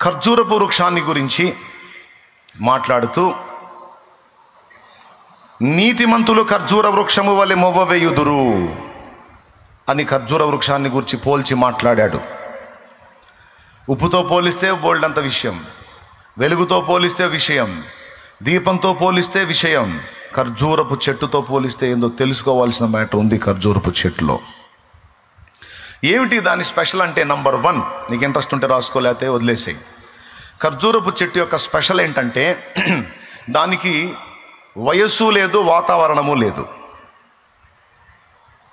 ఖర్జూరపు వృక్షాన్ని గురించి మాట్లాడుతూ, నీతిమంతులు ఖర్జూర వృక్షము వలె మొవ్వవేయుదురు అని ఖర్జూర వృక్షాన్ని గురించి పోల్చి మాట్లాడాడు. ఉప్పుతో పోలిస్తే బోల్డంత విషయం, వెలుగుతో పోలిస్తే విషయం, దీపంతో పోలిస్తే విషయం, ఖర్జూరపు చెట్టుతో పోలిస్తే ఏందో తెలుసుకోవాల్సిన మ్యాటర్ ఉంది. ఖర్జూరపు చెట్టులో ఏమిటి దాని స్పెషల్ అంటే, నంబర్ 1, నీకు ఇంట్రెస్ట్ ఉంటే రాసుకోలేతే వదిలేసేయి. ఖర్జూరపు చెట్టు యొక్క స్పెషల్ ఏంటంటే దానికి వయస్సు లేదు, వాతావరణము లేదు.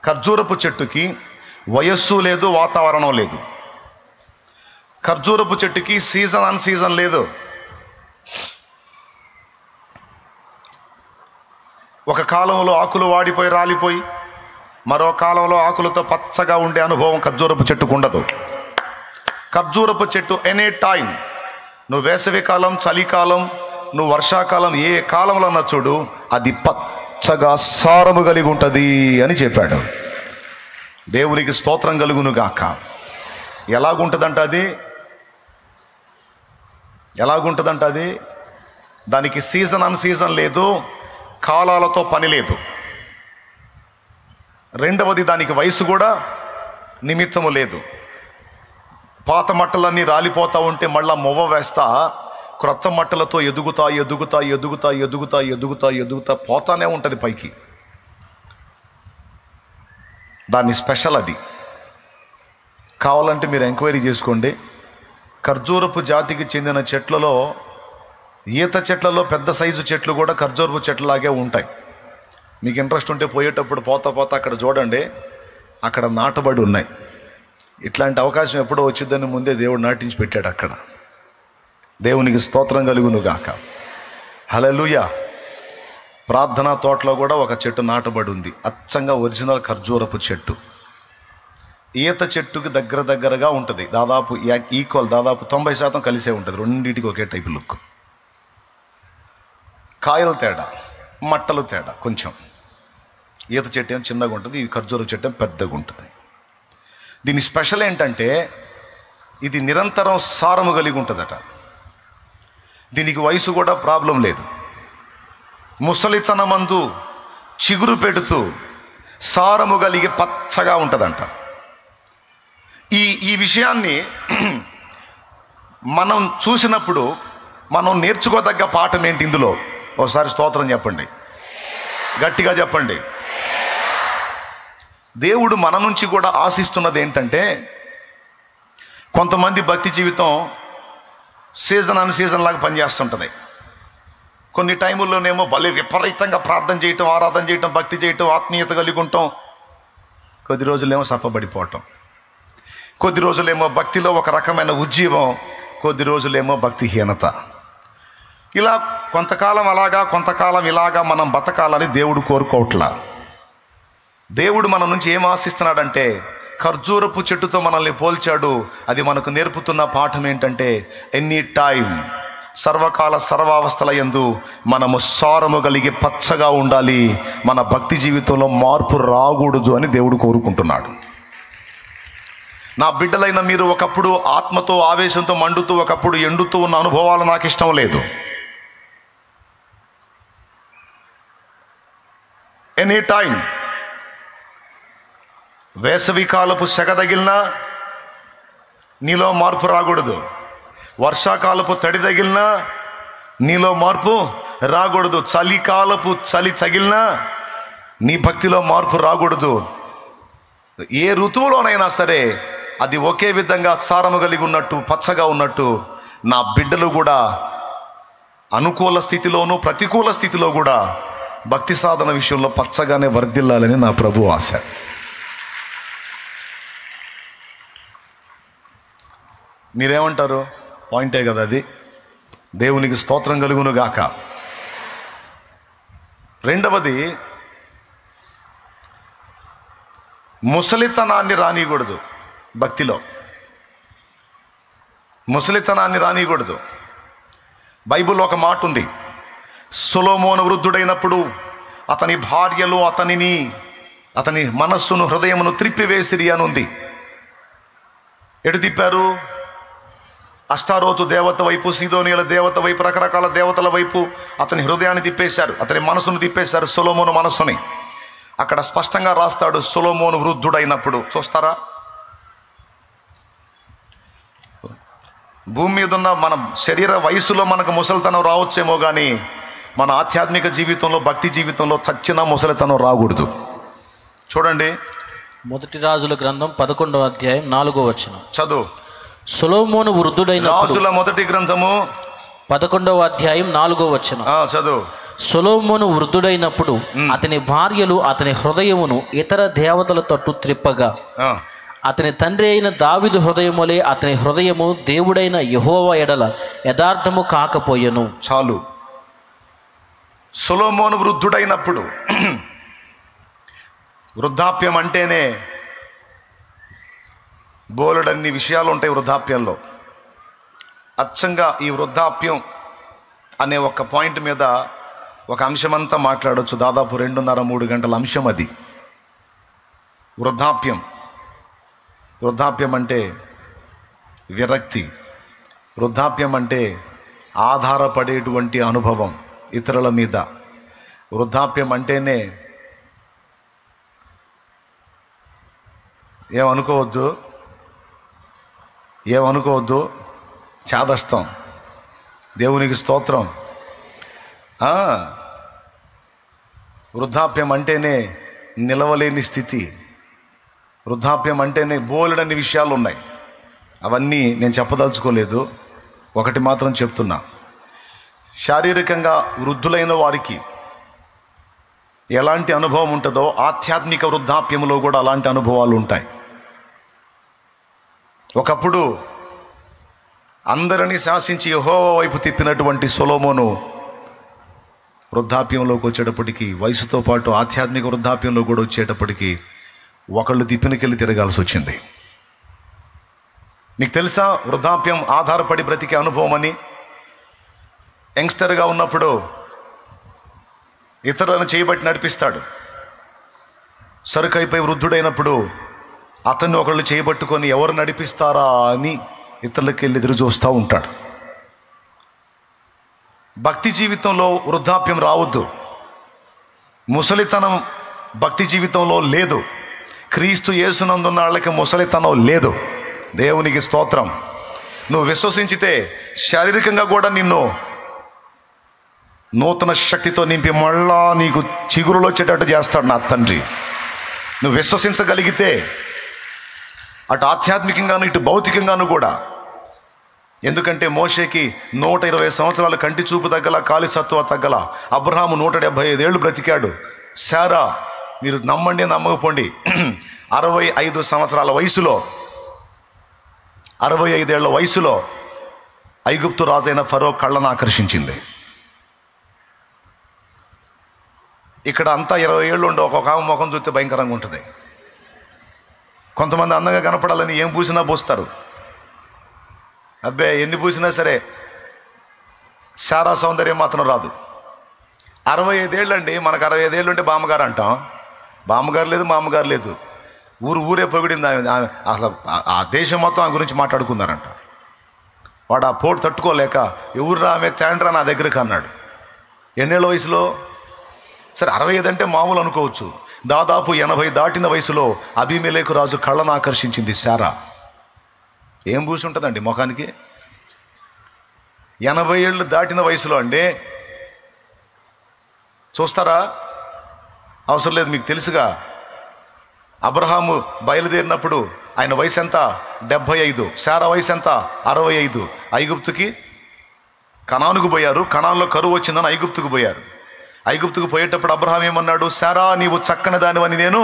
ఖర్జూరపు చెట్టుకి వయస్సు లేదు, వాతావరణం లేదు. ఖర్జూరపు చెట్టుకి సీజన్ అన్ సీజన్ లేదు. ఒక కాలంలో ఆకులు వాడిపోయి రాలిపోయి మరో కాలంలో ఆకులతో పచ్చగా ఉండే అనుభవం ఖర్జూరపు చెట్టుకు ఉండదు. ఖర్జూరపు చెట్టు ఎనీ టైం, నువ్వు వేసవి కాలం, చలికాలం, నువ్వు వర్షాకాలం, ఏ కాలంలో అన్న చూడు, అది పచ్చగా సారము కలిగి ఉంటుంది అని చెప్పాడు. దేవునికి స్తోత్రం కలుగును గాక. ఎలాగుంటుందంట అది దానికి సీజన్ అన్ సీజన్ లేదు, కాలాలతో పని లేదు. రెండవది, దానికి వయసు కూడా నిమిత్తము లేదు. పాత మట్టలన్నీ రాలిపోతూ ఉంటే మళ్ళా మొవ్వ వేస్తా క్రొత్త మట్టలతో ఎదుగుతా పోతానే ఉంటుంది పైకి. దాని స్పెషల్ అది. కావాలంటే మీరు ఎంక్వైరీ చేసుకోండి. ఖర్జూరపు జాతికి చెందిన చెట్లలో, ఈత చెట్లలో పెద్ద సైజు చెట్లు కూడా ఖర్జూరపు చెట్లలాగే ఉంటాయి. మీకు ఇంట్రెస్ట్ ఉంటే పోయేటప్పుడు పోతా అక్కడ చూడండి, అక్కడ నాటబడి ఉన్నాయి. ఇట్లాంటి అవకాశం ఎప్పుడో వచ్చిద్దని ముందే దేవుడు నాటించి పెట్టాడు అక్కడ. దేవునికి స్తోత్రం కలుగును గాక. హల్లెలూయా. ప్రార్థనా తోటలో కూడా ఒక చెట్టు నాటబడి ఉంది, అచ్చంగా ఒరిజినల్ ఖర్జూరపు చెట్టు. ఈత చెట్టుకి దగ్గరగా ఉంటుంది, దాదాపు ఈక్వల్, దాదాపు 90% కలిసే ఉంటుంది. రెండింటికి ఒకే టైపు లుక్. కాయలు తేడా, మట్టలు తేడా కొంచెం. ఈత చెట్టు ఏమో చిన్నగా ఉంటుంది, ఇది ఖర్జూర చెట్టు ఏమో పెద్దగా ఉంటుంది. దీని స్పెషల్ ఏంటంటే ఇది నిరంతరం సారము కలిగి ఉంటుందట. దీనికి వయసు కూడా ప్రాబ్లం లేదు. ముసలితనమందు చిగురు పెడుతూ సారము కలిగి పచ్చగా ఉంటుందంట. ఈ విషయాన్ని మనం చూసినప్పుడు మనం నేర్చుకోదగ్గ పాఠం ఏంటి ఇందులో? ఒకసారి స్తోత్రం చెప్పండి, గట్టిగా చెప్పండి. దేవుడు మన నుంచి కూడా ఆశిస్తున్నది ఏంటంటే, కొంతమంది భక్తి జీవితం సీజన్ అన్ సీజన్ లాగా పనిచేస్తుంటుంది. కొన్ని టైముల్లోనేమో భలే విపరీతంగా ప్రార్థన చేయటం, ఆరాధన చేయటం, భక్తి చేయటం, ఆత్మీయత కలిగి ఉంటాం. కొద్ది రోజులేమో సప్పబడిపోవటం, కొద్ది రోజులేమో భక్తిలో ఒక రకమైన ఉజ్జీవం, కొద్ది రోజులేమో భక్తిహీనత. ఇలా కొంతకాలం అలాగా, కొంతకాలం ఇలాగా మనం బతకాలని దేవుడు కోరుకోవట్లా. దేవుడు మన నుంచి ఏం ఆశిస్తున్నాడంటే, ఖర్జూరపు చెట్టుతో మనల్ని పోల్చాడు. అది మనకు నేర్పుతున్న పాఠం ఏంటంటే, ఎనీ టైం, సర్వకాల సర్వావస్థల యందు మనము సారము కలిగి పచ్చగా ఉండాలి. మన భక్తి జీవితంలో మార్పు రాకూడదు అని దేవుడు కోరుకుంటున్నాడు. నా బిడ్డలైన మీరు ఒకప్పుడు ఆత్మతో ఆవేశంతో మండుతూ, ఒకప్పుడు ఎండుతూ ఉన్న అనుభవాలు నాకు ఇష్టం లేదు. ఎనీ టైం, వేసవి కాలపు సెగ తగిలినా నీలో మార్పు రాకూడదు, వర్షాకాలపు తడి తగిలినా నీలో మార్పు రాకూడదు, చలికాలపు చలి తగిలినా నీ భక్తిలో మార్పు రాకూడదు. ఏ ఋతువులోనైనా సరే అది ఒకే విధంగా సారము కలిగి ఉన్నట్టు, పచ్చగా ఉన్నట్టు నా బిడ్డలు కూడా అనుకూల స్థితిలోనూ ప్రతికూల స్థితిలో కూడా భక్తి సాధన విషయంలో పచ్చగానే వర్ధిల్లాలని నా ప్రభు ఆశ. మీరేమంటారు? పాయింటే కదా అది. దేవునికి స్తోత్రం కలుగును గాక. రెండవది, ముసలితనాన్ని రానియకూడదు. భక్తిలో ముసలితనాన్ని రానియకూడదు. బైబిల్లో ఒక మాట ఉంది, సొలొమోను వృద్ధుడైనప్పుడు అతని భార్యలు అతని మనస్సును, హృదయమును త్రిప్పివేసిరి అని ఉంది. ఎటు తిప్పారు? అష్టారోతు దేవత వైపు, సీదోనియల దేవత వైపు, రకరకాల దేవతల వైపు అతని హృదయాన్ని తిప్పేశారు, అతని మనసును తిప్పేశారు, సొలొమోను మనస్సుని. అక్కడ స్పష్టంగా రాస్తాడు, సొలొమోను వృద్ధుడైనప్పుడు. చూస్తారా, భూమి మీద ఉన్న మన శరీర వయసులో మనకు ముసలితనం రావచ్చేమో కానీ మన ఆధ్యాత్మిక జీవితంలో, భక్తి జీవితంలో చచ్చిన ముసలితనం రాకూడదు. చూడండి, మొదటి రాజుల గ్రంథం 11వ అధ్యాయం 4వ వచనం చదువు. సొలొమోను వృద్ధుడైన రాజుల మొదటి గ్రంథము 11వ అధ్యాయం 4వ వచనం చదువు. సొలొమోను వృద్ధుడైనప్పుడు అతని భార్యలు అతని హృదయమును ఇతర దేవతల తట్టు త్రిప్పగా అతని తండ్రి అయిన దావీదు హృదయములే అతని హృదయము దేవుడైన యెహోవా ఎడల యథార్థము కాకపోయెను. చాలు. సొలొమోను వృద్ధుడైనప్పుడు, వృద్ధాప్యం అంటేనే బోలెడన్ని విషయాలు ఉంటాయి వృద్ధాప్యంలో. అచ్చంగా ఈ వృద్ధాప్యం అనే ఒక పాయింట్ మీద ఒక అంశమంతా మాట్లాడవచ్చు. దాదాపు 2.5-3 గంటల అంశం అది. వృద్ధాప్యం. వృద్ధాప్యం అంటే విరక్తి. వృద్ధాప్యం అంటే ఆధారపడేటువంటి అనుభవం ఇతరుల మీద. వృద్ధాప్యం అంటేనే ఏమనుకోవద్దు, చాదస్తం. దేవునికి స్తోత్రం. వృద్ధాప్యం అంటేనే నిలవలేని స్థితి. వృద్ధాప్యం అంటేనే బోలెడన్ని విషయాలు ఉన్నాయి. అవన్నీ నేను చెప్పదలుచుకోలేదు, ఒకటి మాత్రం చెప్తున్నా. శారీరకంగా వృద్ధులైన వారికి ఎలాంటి అనుభవం ఉంటుందో ఆధ్యాత్మిక వృద్ధాప్యంలో కూడా అలాంటి అనుభవాలు ఉంటాయి. ఒకప్పుడు అందరినీ శాసించి యెహోవా వైపు తిప్పినటువంటి సొలొమోను వృద్ధాప్యంలోకి వచ్చేటప్పటికి, వయసుతో పాటు ఆధ్యాత్మిక వృద్ధాప్యంలో కూడా వచ్చేటప్పటికి ఒకళ్ళు తిప్పినకెళ్ళి తిరగాల్సి వచ్చింది. మీకు తెలుసా వృద్ధాప్యం ఆధారపడి బ్రతికే అనుభవం అని? యంగ్స్టర్గా ఉన్నప్పుడు ఇతరులను చేయబట్టి నడిపిస్తాడు. సరుకైపోయి వృద్ధుడైనప్పుడు అతన్ని ఒకళ్ళు చేయబట్టుకొని ఎవరు నడిపిస్తారా అని ఇతరులకి వెళ్ళి ఎదురు చూస్తూ ఉంటాడు. భక్తి జీవితంలో వృద్ధాప్యం రావద్దు. ముసలితనం భక్తి జీవితంలో లేదు. క్రీస్తు యేసునందున్న వాళ్ళకి ముసలితనం లేదు. దేవునికి స్తోత్రం. నువ్వు విశ్వసించితే శారీరకంగా కూడా నిన్ను నూతన శక్తితో నింపి మళ్ళా నీకు చిగురులు వచ్చేటట్టు చేస్తాడు నా తండ్రి. నువ్వు విశ్వసించగలిగితే అటు ఆధ్యాత్మికంగాను ఇటు భౌతికంగాను కూడా. ఎందుకంటే మోషేకి 120 సంవత్సరాలు కంటి చూపు తగ్గల, కాలి సత్తువ తగ్గల. అబ్రహాము 175 ఏళ్ళు బ్రతికాడు. శారా, మీరు నమ్మండి నమ్మకపోండి, 65 సంవత్సరాల వయసులో, 65 ఏళ్ల వయసులో ఐగుప్తు రాజైన ఫరో కళ్ళను ఆకర్షించింది. ఇక్కడ అంతా 20 ఏళ్ళు ఉండి ఒక్కొక్క ముఖం చూస్తే భయంకరంగా ఉంటుంది. కొంతమంది అందంగా కనపడాలని ఏం పూసినా పూస్తారు. అబ్బే, ఎన్ని పూసినా సరే శారా సౌందర్యం మాత్రం రాదు. 65 ఏళ్ళండి. మనకు 65 ఏళ్ళు ఉంటే బామ్మగారు అంటాం. బామ్మగారు లేదు, మామగారు లేదు. ఊరే పొగిడింది ఆమె. అసలు ఆ దేశం మొత్తం ఆమె గురించి మాట్లాడుకున్నారంట. వాడు ఆ పోటు తట్టుకోలేక, ఎవరురా ఆమె తేండ్రా నా దగ్గరికి అన్నాడు. ఎన్నేళ్ళ వయసులో? సరే 65 అంటే మామూలు అనుకోవచ్చు. దాదాపు 80 దాటిన వయసులో అబీమెలెకు రాజు కళ్ళను ఆకర్షించింది శారా. ఏం పూసి ఉంటుందండి ముఖానికి? 80 ఏళ్ళు దాటిన వయసులో అండి. చూస్తారా? అవసరం లేదు, మీకు తెలుసుగా. అబ్రహాము బయలుదేరినప్పుడు ఆయన వయసు ఎంత? 75. శారా వయసు ఎంత? 65. ఐగుప్తుకి, కనానుకు పోయారు. కనానులో కరువు వచ్చిందని ఐగుప్తుకు పోయారు. ఐగుప్తుకు పోయేటప్పుడు అబ్రహాం ఏమన్నాడు? శారా, నీవు చక్కని దానివని నేను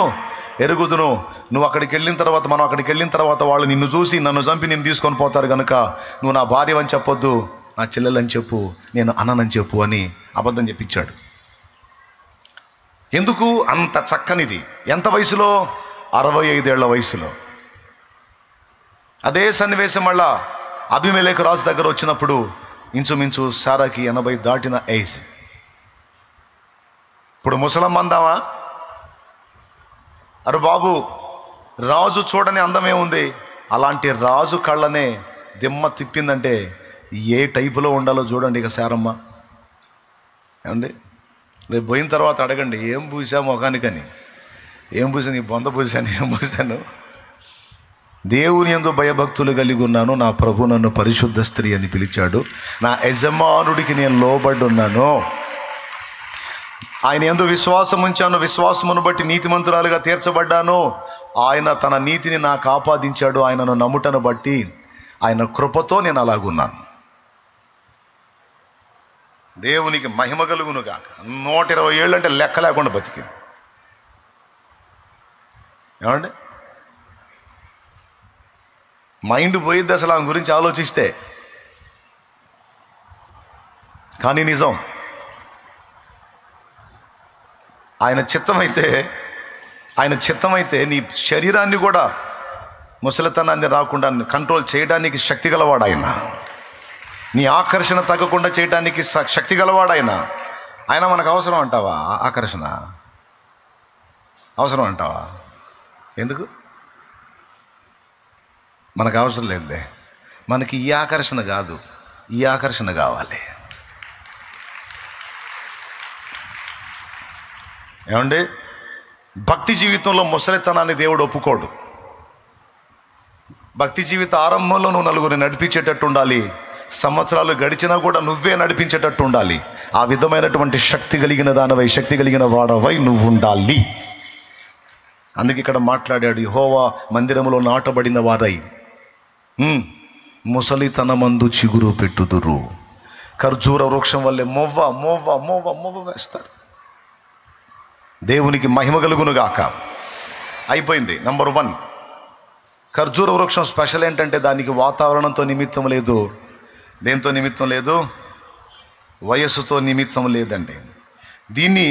ఎరుగుదును. నువ్వు అక్కడికి వెళ్ళిన తర్వాత, మనం అక్కడికి వెళ్ళిన తర్వాత వాళ్ళు నిన్ను చూసి నన్ను చంపి నిన్ను తీసుకొని పోతారు కనుక నువ్వు నా భార్య అని చెప్పొద్దు, నా చెల్లెలని చెప్పు, నేను అన్ననని చెప్పు అని అబద్ధం చెప్పించాడు. ఎందుకు? అంత చక్కనిది. ఎంత వయసులో? 65 ఏళ్ల వయసులో. అదే సన్నివేశం మళ్ళా అబీమెలెకు రాజు దగ్గర వచ్చినప్పుడు ఇంచుమించు శారాకి 80 దాటిన ఏజ్. ఇప్పుడు ముసలమ్మ అందామా? అరే బాబు, రాజు చూడని అందమే ఉంది. అలాంటి రాజు కళ్ళనే దిమ్మ తిప్పిందంటే ఏ టైపులో ఉండాలో చూడండి. ఇక శారమ్మ ఏమండి, రేపు పోయిన తర్వాత అడగండి, ఏం పూసా ముఖానికని. ఏం పూసాను? ఈ బొంద పూసాను, ఏం పూసాను? దేవుని యందు భయభక్తులు కలిగి ఉన్నాను, నా ప్రభు నన్ను పరిశుద్ధ స్త్రీ అని పిలిచాడు, నా యజమానుడికి నేను లోబడి ఉన్నాను, ఆయన యందు విశ్వాసం ఉంచాను, విశ్వాసమును బట్టి నీతిమంతురాలుగా తీర్చబడ్డాను, ఆయన తన నీతిని నాకు ఆపాదించాడు, ఆయనను నమ్ముటను బట్టి ఆయన కృపతో నేను అలాగున్నాను. దేవునికి మహిమ కలుగును గాక. 120 ఏళ్ళు అంటే లెక్క లేకుండా బతికింది. ఏమండి, మైండ్ పోయిద్ది అసలు ఆమె గురించి ఆలోచిస్తే. కానీ నిజం, ఆయన చిత్తమైతే నీ శరీరాన్ని కూడా, ముసలితనాన్ని రాకుండా కంట్రోల్ చేయడానికి శక్తి గలవాడు ఆయన. నీ ఆకర్షణ తగ్గకుండా చేయడానికి శక్తి గలవాడు ఆయన. ఆయన మనకు అవసరం అంటావా? ఆకర్షణ అవసరం అంటావా? ఎందుకు? మనకు అవసరం లేదులే. మనకి ఈ ఆకర్షణ కాదు, ఈ ఆకర్షణ కావాలి. ఏమండి, భక్తి జీవితంలో ముసలితనాన్ని దేవుడు ఒప్పుకోడు. భక్తి జీవిత ఆరంభంలో నువ్వు నలుగురిని నడిపించేటట్టు ఉండాలి, సంవత్సరాలు గడిచినా కూడా నువ్వే నడిపించేటట్టు ఉండాలి. ఆ విధమైనటువంటి శక్తి కలిగిన దానివై, శక్తి కలిగిన వాడవై నువ్వు ఉండాలి. అందుకే ఇక్కడ మాట్లాడాడు, యెహోవా మందిరములో నాటబడిన వారై ముసలితనమందు చిగురు పెట్టుదురు, ఖర్జూర వృక్షం వల్లే మొవ్వ మొవ్వ మొవ్వ మొవ్వ వేస్తారు. దేవునికి మహిమ కలుగును గాక. అయిపోయింది. నంబర్ 1, ఖర్జూర వృక్షం స్పెషల్ ఏంటంటే దానికి వాతావరణంతో నిమిత్తం లేదు, దేంతో నిమిత్తం లేదు, వయస్సుతో నిమిత్తం లేదండి. దీన్ని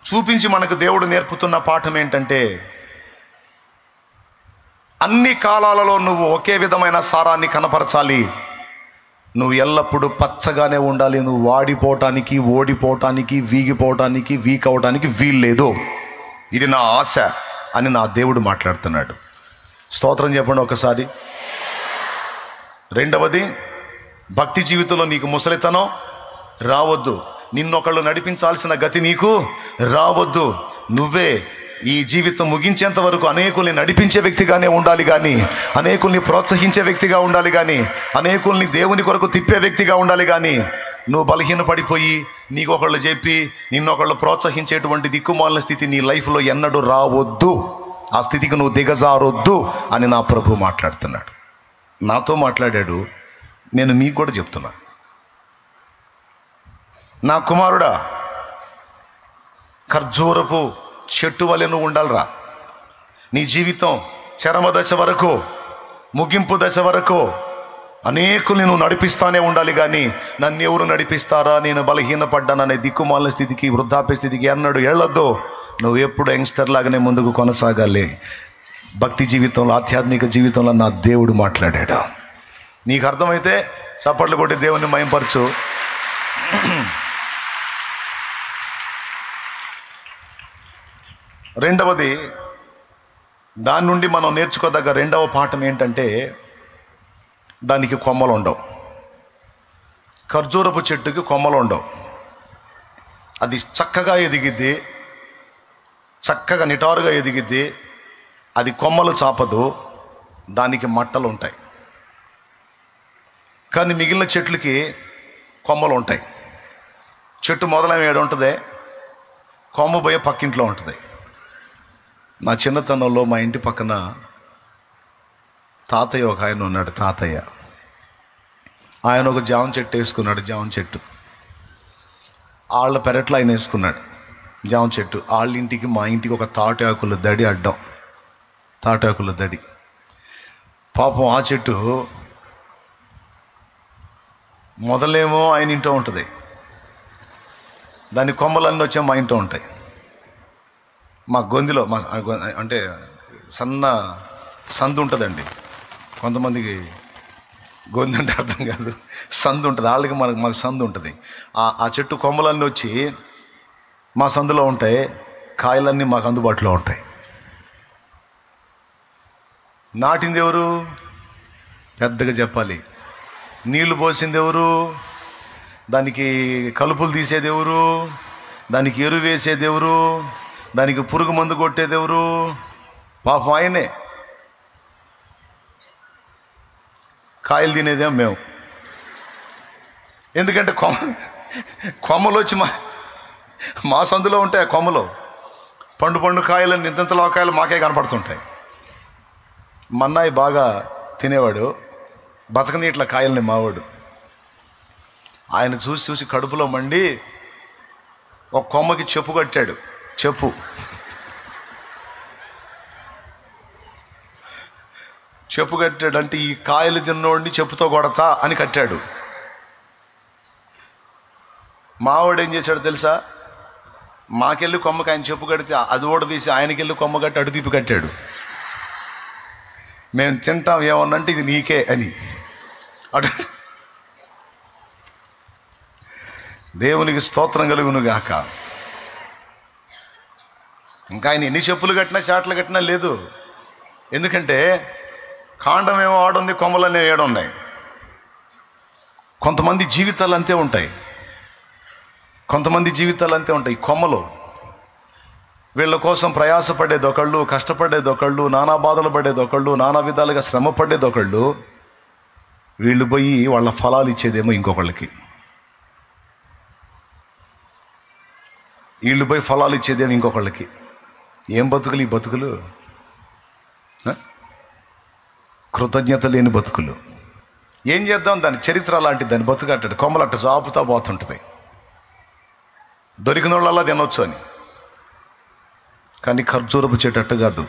చూపించి మనకు దేవుడు నేర్పుతున్న పాఠం ఏంటంటే, అన్ని కాలాలలో నువ్వు ఒకే విధమైన సారాన్ని కనపరచాలి. నువ్వు ఎల్లప్పుడూ పచ్చగానే ఉండాలి. నువ్వు వాడిపోవటానికి, ఓడిపోవటానికి, వీగిపోవటానికి, వీక్ అవటానికి వీల్లేదు. ఇది నా ఆశ అని నా దేవుడు మాట్లాడుతున్నాడు. స్తోత్రం చెప్పండి ఒకసారి. రెండవది, భక్తి జీవితంలో నీకు ముసలితనం రావద్దు. నిన్నొకళ్ళు నడిపించాల్సిన గతి నీకు రావద్దు. నువ్వే ఈ జీవితం ముగించేంత వరకు అనేకుల్ని నడిపించే వ్యక్తిగానే ఉండాలి కానీ, అనేకుల్ని ప్రోత్సహించే వ్యక్తిగా ఉండాలి కానీ, అనేకుల్ని దేవుని కొరకు తిప్పే వ్యక్తిగా ఉండాలి కానీ, నువ్వు బలహీన పడిపోయి నీకొకళ్ళు చెప్పి నిన్నొకళ్ళు ప్రోత్సహించేటువంటి దిక్కుమాలిన స్థితి నీ లైఫ్లో ఎన్నడూ రావద్దు. ఆ స్థితికి నువ్వు దిగజారొద్దు అని నా ప్రభు మాట్లాడుతున్నాడు. నాతో మాట్లాడాడు, నేను మీకు కూడా చెప్తున్నా. నా కుమారుడా, ఖర్జూరపు చెట్టు వలె నువ్వు ఉండాలిరా. నీ జీవితం చరమ దశ వరకు, ముగింపు దశ వరకు అనేకుల్ని నువ్వు నడిపిస్తానే ఉండాలి కానీ, నన్ను ఎవరు నడిపిస్తారా, నేను బలహీనపడ్డాననే దిక్కుమాలిన స్థితికి, వృద్ధాప్య స్థితికి ఎన్నడూ వెళ్ళొద్దు. నువ్వు ఎప్పుడు యంగ్స్టర్ లాగానే ముందుకు కొనసాగాలి. భక్తి జీవితంలో, ఆధ్యాత్మిక జీవితంలో నా దేవుడు మాట్లాడాడు. నీకు అర్థమైతే చప్పట్లు కొట్టి దేవుని మహిమపరచు. రెండవది, దాని నుండి మనం నేర్చుకోదగ్గ రెండవ పాఠం ఏంటంటే, దానికి కొమ్మలు ఉండవు. ఖర్జూరపు చెట్టుకి కొమ్మలు ఉండవు. అది చక్కగా ఎదిగిద్ది, చక్కగా నిటారుగా ఎదిగిద్ది. అది కొమ్మలు చాపదు, దానికి మట్టలు ఉంటాయి. కానీ మిగిలిన చెట్లకి కొమ్మలు ఉంటాయి. చెట్టు మొదలైన ఏడు ఉంటుంది, కొమ్మ పోయే పక్కింట్లో ఉంటుంది. నా చిన్నతనంలో మా ఇంటి పక్కన తాతయ్య ఒక ఆయన ఉన్నాడు. తాతయ్య ఆయన ఒక జామ చెట్టు వేసుకున్నాడు. జామ చెట్టు వాళ్ళ పెరట్లో ఆయన వేసుకున్నాడు జామ చెట్టు. వాళ్ళ ఇంటికి మా ఇంటికి ఒక తాటాకుల దడి అడ్డం, తాటాకుల దడి. పాపం ఆ చెట్టు మొదలేమో ఆయన ఇంట్లో ఉంటుంది, దాని కొమ్మలన్నీ వచ్చే మా ఇంట్లో ఉంటాయి. మా గొంతులో అంటే సన్న సందు ఉంటుందండి. కొంతమందికి గొంతు అంటే అర్థం కాదు, సందు ఉంటుంది. వాళ్ళకి మాకు సందు ఉంటుంది. ఆ చెట్టు కొమ్మలన్నీ వచ్చి మా సందులో ఉంటాయి, కాయలన్నీ మాకు అందుబాటులో ఉంటాయి. నాటింది ఎవరు? పెద్దగా చెప్పాలి. నీళ్లు పోసింది ఎవరు? దానికి కలుపులు తీసేది ఎవరు? దానికి ఎరువు వేసేది ఎవరు? దానికి పురుగు మందు కొట్టేది ఎవరు? పాపం ఆయనే. కాయలు తినేదేం మేము. ఎందుకంటే కొమ్మలు వచ్చి మా సందులో ఉంటాయి. కొమ్మలు పండు కాయలు ఇంతంతలో కాయలు మాకే కనపడుతుంటాయి. మన్నాయి బాగా తినేవాడు, బతకని ఇట్లా కాయల్ని మావాడు. ఆయన చూసి కడుపులో మండి ఒక కొమ్మకి చెప్పు కట్టాడు. చెప్పు కట్టాడు అంటే ఈ కాయలు తిన్నోడిని చెప్పుతో కొడతా అని కట్టాడు. మావాడు ఏం చేశాడు తెలుసా? మాకెళ్ళి కొమ్మకి ఆయన చెప్పు కడితే అది ఓడ తీసి ఆయనకెళ్ళి కొమ్మ కట్టి అడు తిప్పి కట్టాడు. మేము తింటాం ఏమన్నంటే ఇది నీకే అని. అటు దేవునికి స్తోత్రం కలుగును గాక. ఇంకా ఆయన ఎన్ని చెప్పులు కట్టినా చాట్లు కట్టినా లేదు. ఎందుకంటే కాండం ఏమో ఆడుంది, కొమ్మలనే ఏడున్నాయి. కొంతమంది జీవితాలు అంతే ఉంటాయి. కొమ్మలు వీళ్ళ కోసం ప్రయాసపడేది ఒకళ్ళు, కష్టపడేది ఒకళ్ళు, నానా బాధలు పడేది ఒకళ్ళు, నానా విధాలుగా శ్రమ పడేది ఒకళ్ళు. వీళ్ళు పోయి వాళ్ళ ఫలాలు ఇచ్చేదేమో ఇంకొకళ్ళకి. ఏం బతుకులు ఈ బతుకులు? కృతజ్ఞత లేని బతుకులు. ఏం చేద్దాం? దాని చరిత్ర అలాంటి, దాని బతుకు అట్టాడు. కొమ్మలు అట్ట చాపుతా పోతుంటుంది. దొరికిన వాళ్ళలా తినొచ్చు అని. కానీ ఖర్జూరపు చెట్టు అట్టు కాదు,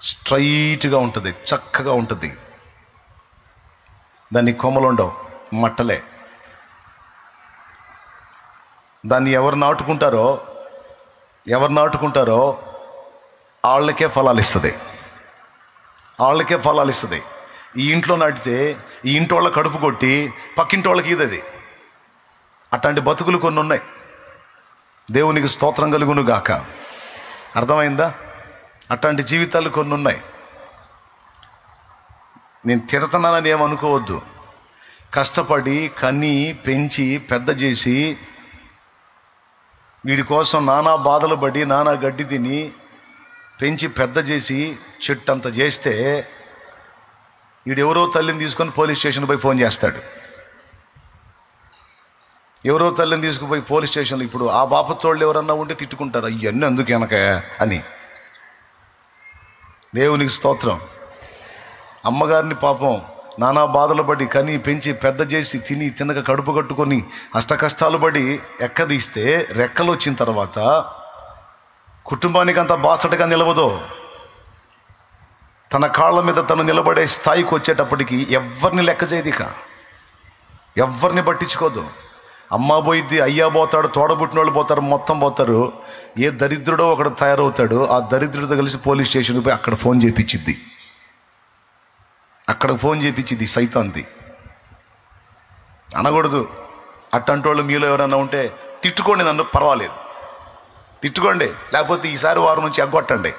స్ట్రైట్గా ఉంటుంది, చక్కగా ఉంటుంది. దానికి కొమ్మలు ఉండవు, మట్టలే. దాన్ని ఎవరు నాటుకుంటారో వాళ్ళకే ఫలాలు ఇస్తుంది. ఈ ఇంట్లో నాటితే ఈ ఇంటి వాళ్ళ కడుపు కొట్టి పక్కింటి వాళ్ళకి ఇది. అట్లాంటి బతుకులు కొన్ని ఉన్నాయి. దేవునికి స్తోత్రం కలుగును గాక. అర్థమైందా? అట్లాంటి జీవితాలు కొన్ని ఉన్నాయి. నేను తిడతానని ఏమనుకోవద్దు. కష్టపడి కని పెంచి పెద్ద చేసి వీడి కోసం నానా బాధలు పడి నానా గడ్డి తిని పెంచి పెద్ద చేసి చెట్టు అంత చేస్తే వీడెవరో తల్లిని తీసుకొని పోలీస్ స్టేషన్ పోయి ఫోన్ చేస్తాడు. ఎవరో తల్లిని తీసుకుపోయి పోలీస్ స్టేషన్లో ఇప్పుడు ఆ బాపతోళ్ళు ఎవరన్నా ఉంటే తిట్టుకుంటారు, ఇవన్నీ అందుకు వెనక అని. దేవునికి స్తోత్రం. అమ్మగారిని పాపం నానా బాధలు పడి కని పెంచి పెద్ద చేసి తినక కడుపు కట్టుకొని అష్ట కష్టాలు పడి ఎక్కదీస్తే రెక్కలు వచ్చిన తర్వాత కుటుంబానికి అంత బాసటగా నిలవదో. తన కాళ్ళ మీద తను నిలబడే స్థాయికి వచ్చేటప్పటికి ఎవరిని లెక్క చేయదు, ఇక ఎవరిని పట్టించుకోదు. అమ్మ పోయిద్ది, అయ్యా పోతాడు, తోడబుట్టిన వాళ్ళు పోతారు, మొత్తం పోతారు. ఏ దరిద్రుడో ఒకడు తయారవుతాడు. ఆ దరిద్రుడితో కలిసి పోలీస్ స్టేషన్కి పోయి అక్కడ ఫోన్ చేయించిద్ది. సైతాంది అనకూడదు. అట్టంటి వాళ్ళు మీలో ఎవరైనా ఉంటే తిట్టుకోండి, నన్ను పర్వాలేదు, తిట్టుకోండి. లేకపోతే ఈసారి వారం నుంచి ఎగ్గొట్టండి.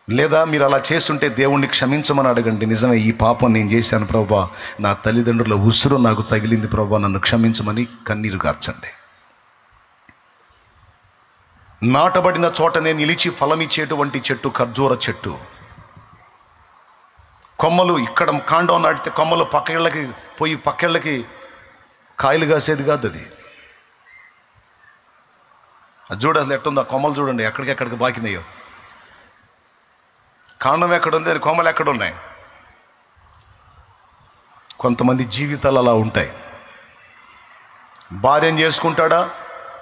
లేదా మీరు అలా చేస్తుంటే దేవుణ్ణి క్షమించమని అడగండి. నిజమే, ఈ పాపం నేను చేశాను ప్రభువా, నా తల్లిదండ్రుల ఉసురు నాకు తగిలింది ప్రభువా, నన్ను క్షమించమని కన్నీరు గార్చండి. నాటబడిన చోటనే నిలిచి ఫలమిచ్చేటువంటి చెట్టు ఖర్జూర చెట్టు. కొమ్మలు ఇక్కడ కాండం నాటితే కొమ్మలు పక్కేళ్ళకి కాయలు కాసేది కాదు. అది చూడ అసలు ఎట్టుందో ఆ కొమ్మలు చూడండి, ఎక్కడికి బాకినాయో. కాండం ఎక్కడుంది, అని కొమ్మలు ఎక్కడున్నాయి. కొంతమంది జీవితాలు అలా ఉంటాయి. భార్యను చేసుకుంటాడా,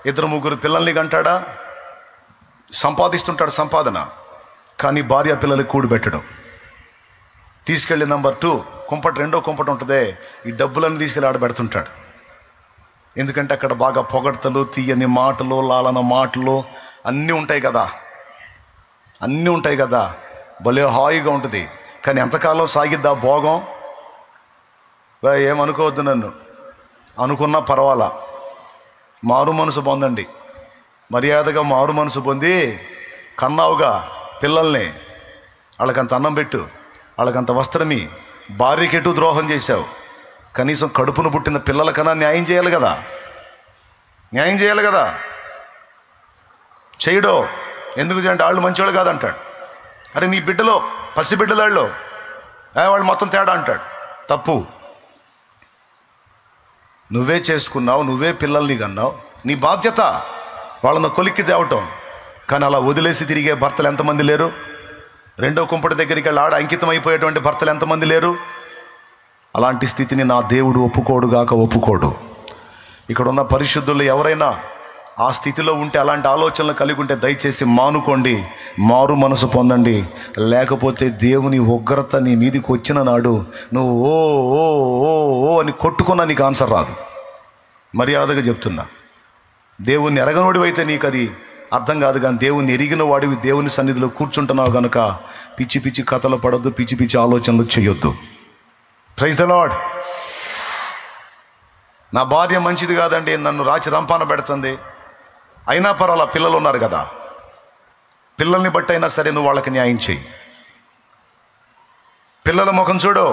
2-3 పిల్లల్ని కంటాడా, సంపాదిస్తుంటాడు సంపాదన, కానీ భార్య పిల్లలకి కూడిపెట్టడం. తీసుకెళ్ళి నెంబర్ 2 కుంపటి, 2వ కుంపటి ఉంటుందే, ఈ డబ్బులన్నీ తీసుకెళ్ళి ఆడబెడుతుంటాడు. ఎందుకంటే అక్కడ బాగా పొగడ్తలు, తీయని మాటలు, లాలన మాటలు అన్నీ ఉంటాయి కదా. భలే హాయిగా ఉంటుంది. కానీ ఎంతకాలం సాగిద్దా భోగం? ఏమనుకోవద్దు, నన్ను అనుకున్నా పర్వాలా. మారు మనసు పొందండి, మర్యాదగా మారు మనసు పొంది కన్నావుగా పిల్లల్ని, వాళ్ళకంత అన్నం పెట్టు, వాళ్ళకంత వస్త్రమి. భార్యకెటు ద్రోహం చేశావు. కనీసం కడుపును పుట్టిన పిల్లలకన్నా న్యాయం చేయాలి కదా, న్యాయం చేయాలి కదా. చేయడో ఎందుకు చేయండి, వాళ్ళు మంచివాళ్ళు కాదంటాడు. అరే నీ బిడ్డలో పసిబిడ్డలాళ్ళు వాళ్ళు మొత్తం తేడా అంటాడు. తప్పు. నువ్వే చేసుకున్నావు, నువ్వే పిల్లల్ని కన్నావు, నీ బాధ్యత వాళ్ళని కొలిక్కి తేవటం. కానీ అలా వదిలేసి తిరిగే భర్తలు ఎంతమంది లేరు? రెండో కుంపటి దగ్గరికి వెళ్ళి ఆడ అంకితం అయిపోయేటువంటి భర్తలు ఎంతమంది లేరు? అలాంటి స్థితిని నా దేవుడు ఒప్పుకోడుగాక ఒప్పుకోడు. ఇక్కడ ఉన్న పరిశుద్ధులు ఎవరైనా ఆ స్థితిలో ఉంటే, అలాంటి ఆలోచనలు కలిగి ఉంటే దయచేసి మానుకోండి, మారు మనసు పొందండి. లేకపోతే దేవుని ఉగ్రత నీ మీదికి వచ్చిన నాడు నువ్వు ఓ ఓ ఓ ఓ అని కొట్టుకున్నా నీకు ఆన్సర్ రాదు. మర్యాదగా చెప్తున్నా, దేవుణ్ణి ఎరగనోడివైతే నీకు అది అర్థం కాదు. కానీ దేవుణ్ణి ఎరిగిన వాడివి దేవుని సన్నిధిలో కూర్చుంటున్నావు కనుక పిచ్చి పిచ్చి కథలు పడొద్దు, పిచ్చి పిచ్చి ఆలోచనలు చేయొద్దు. Praise the Lord. నా భార్య మంచిది కాదండి, నన్ను రాచి రంపాన పెడుతుంది, అయినా పర్వాలా పిల్లలు ఉన్నారు కదా, పిల్లల్ని బట్టి అయినా సరే నువ్వు వాళ్ళకి న్యాయం చేయి. పిల్లల ముఖం చూడు,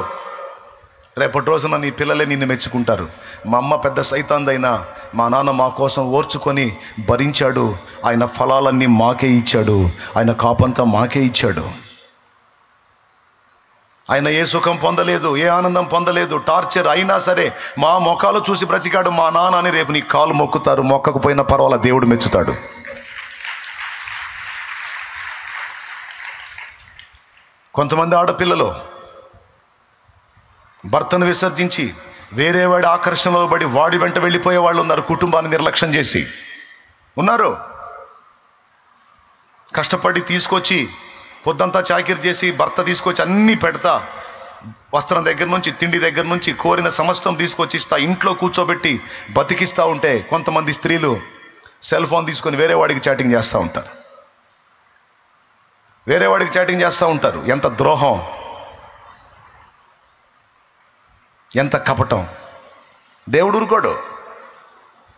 రేపటి రోజున నీ పిల్లలే నిన్ను మెచ్చుకుంటారు. మా అమ్మ పెద్ద సైతాందైనా మా నాన్న మా కోసం ఓర్చుకొని భరించాడు, ఆయన ఫలాలన్నీ మాకే ఇచ్చాడు, ఆయన కాపంతా మాకే ఇచ్చాడు. ఆయన ఏ సుఖం పొందలేదు, ఏ ఆనందం పొందలేదు, టార్చర్ అయినా సరే మా మొఖాలు చూసి బ్రతికాడు మా నాన్న అని రేపు నీ కాలు మొక్కుతారు, మొక్కకపోయినా పర్వాలా దేవుడు మెచ్చుతాడు. కొంతమంది ఆడపిల్లలు భర్తను విసర్జించి వేరే వాడి ఆకర్షణలో పడి వాడి వెంట వెళ్ళిపోయే వాళ్ళు ఉన్నారు. కుటుంబాన్ని నిర్లక్ష్యం చేసి ఉన్నారు. కష్టపడి తీసుకొచ్చి పొద్దంతా చాకిరి చేసి భర్త తీసుకొచ్చి అన్నీ పెడతా, వస్త్రం దగ్గర నుంచి తిండి దగ్గర నుంచి కోరిన సమస్తం తీసుకొచ్చి ఇస్తా, ఇంట్లో కూర్చోబెట్టి బతికిస్తూ ఉంటే కొంతమంది స్త్రీలు సెల్ ఫోన్ తీసుకొని వేరే వాడికి చాటింగ్ చేస్తూ ఉంటారు, వేరే వాడికి చాటింగ్ చేస్తూ ఉంటారు. ఎంత ద్రోహం, ఎంత కపటం. దేవుడు ఊరుకోడు.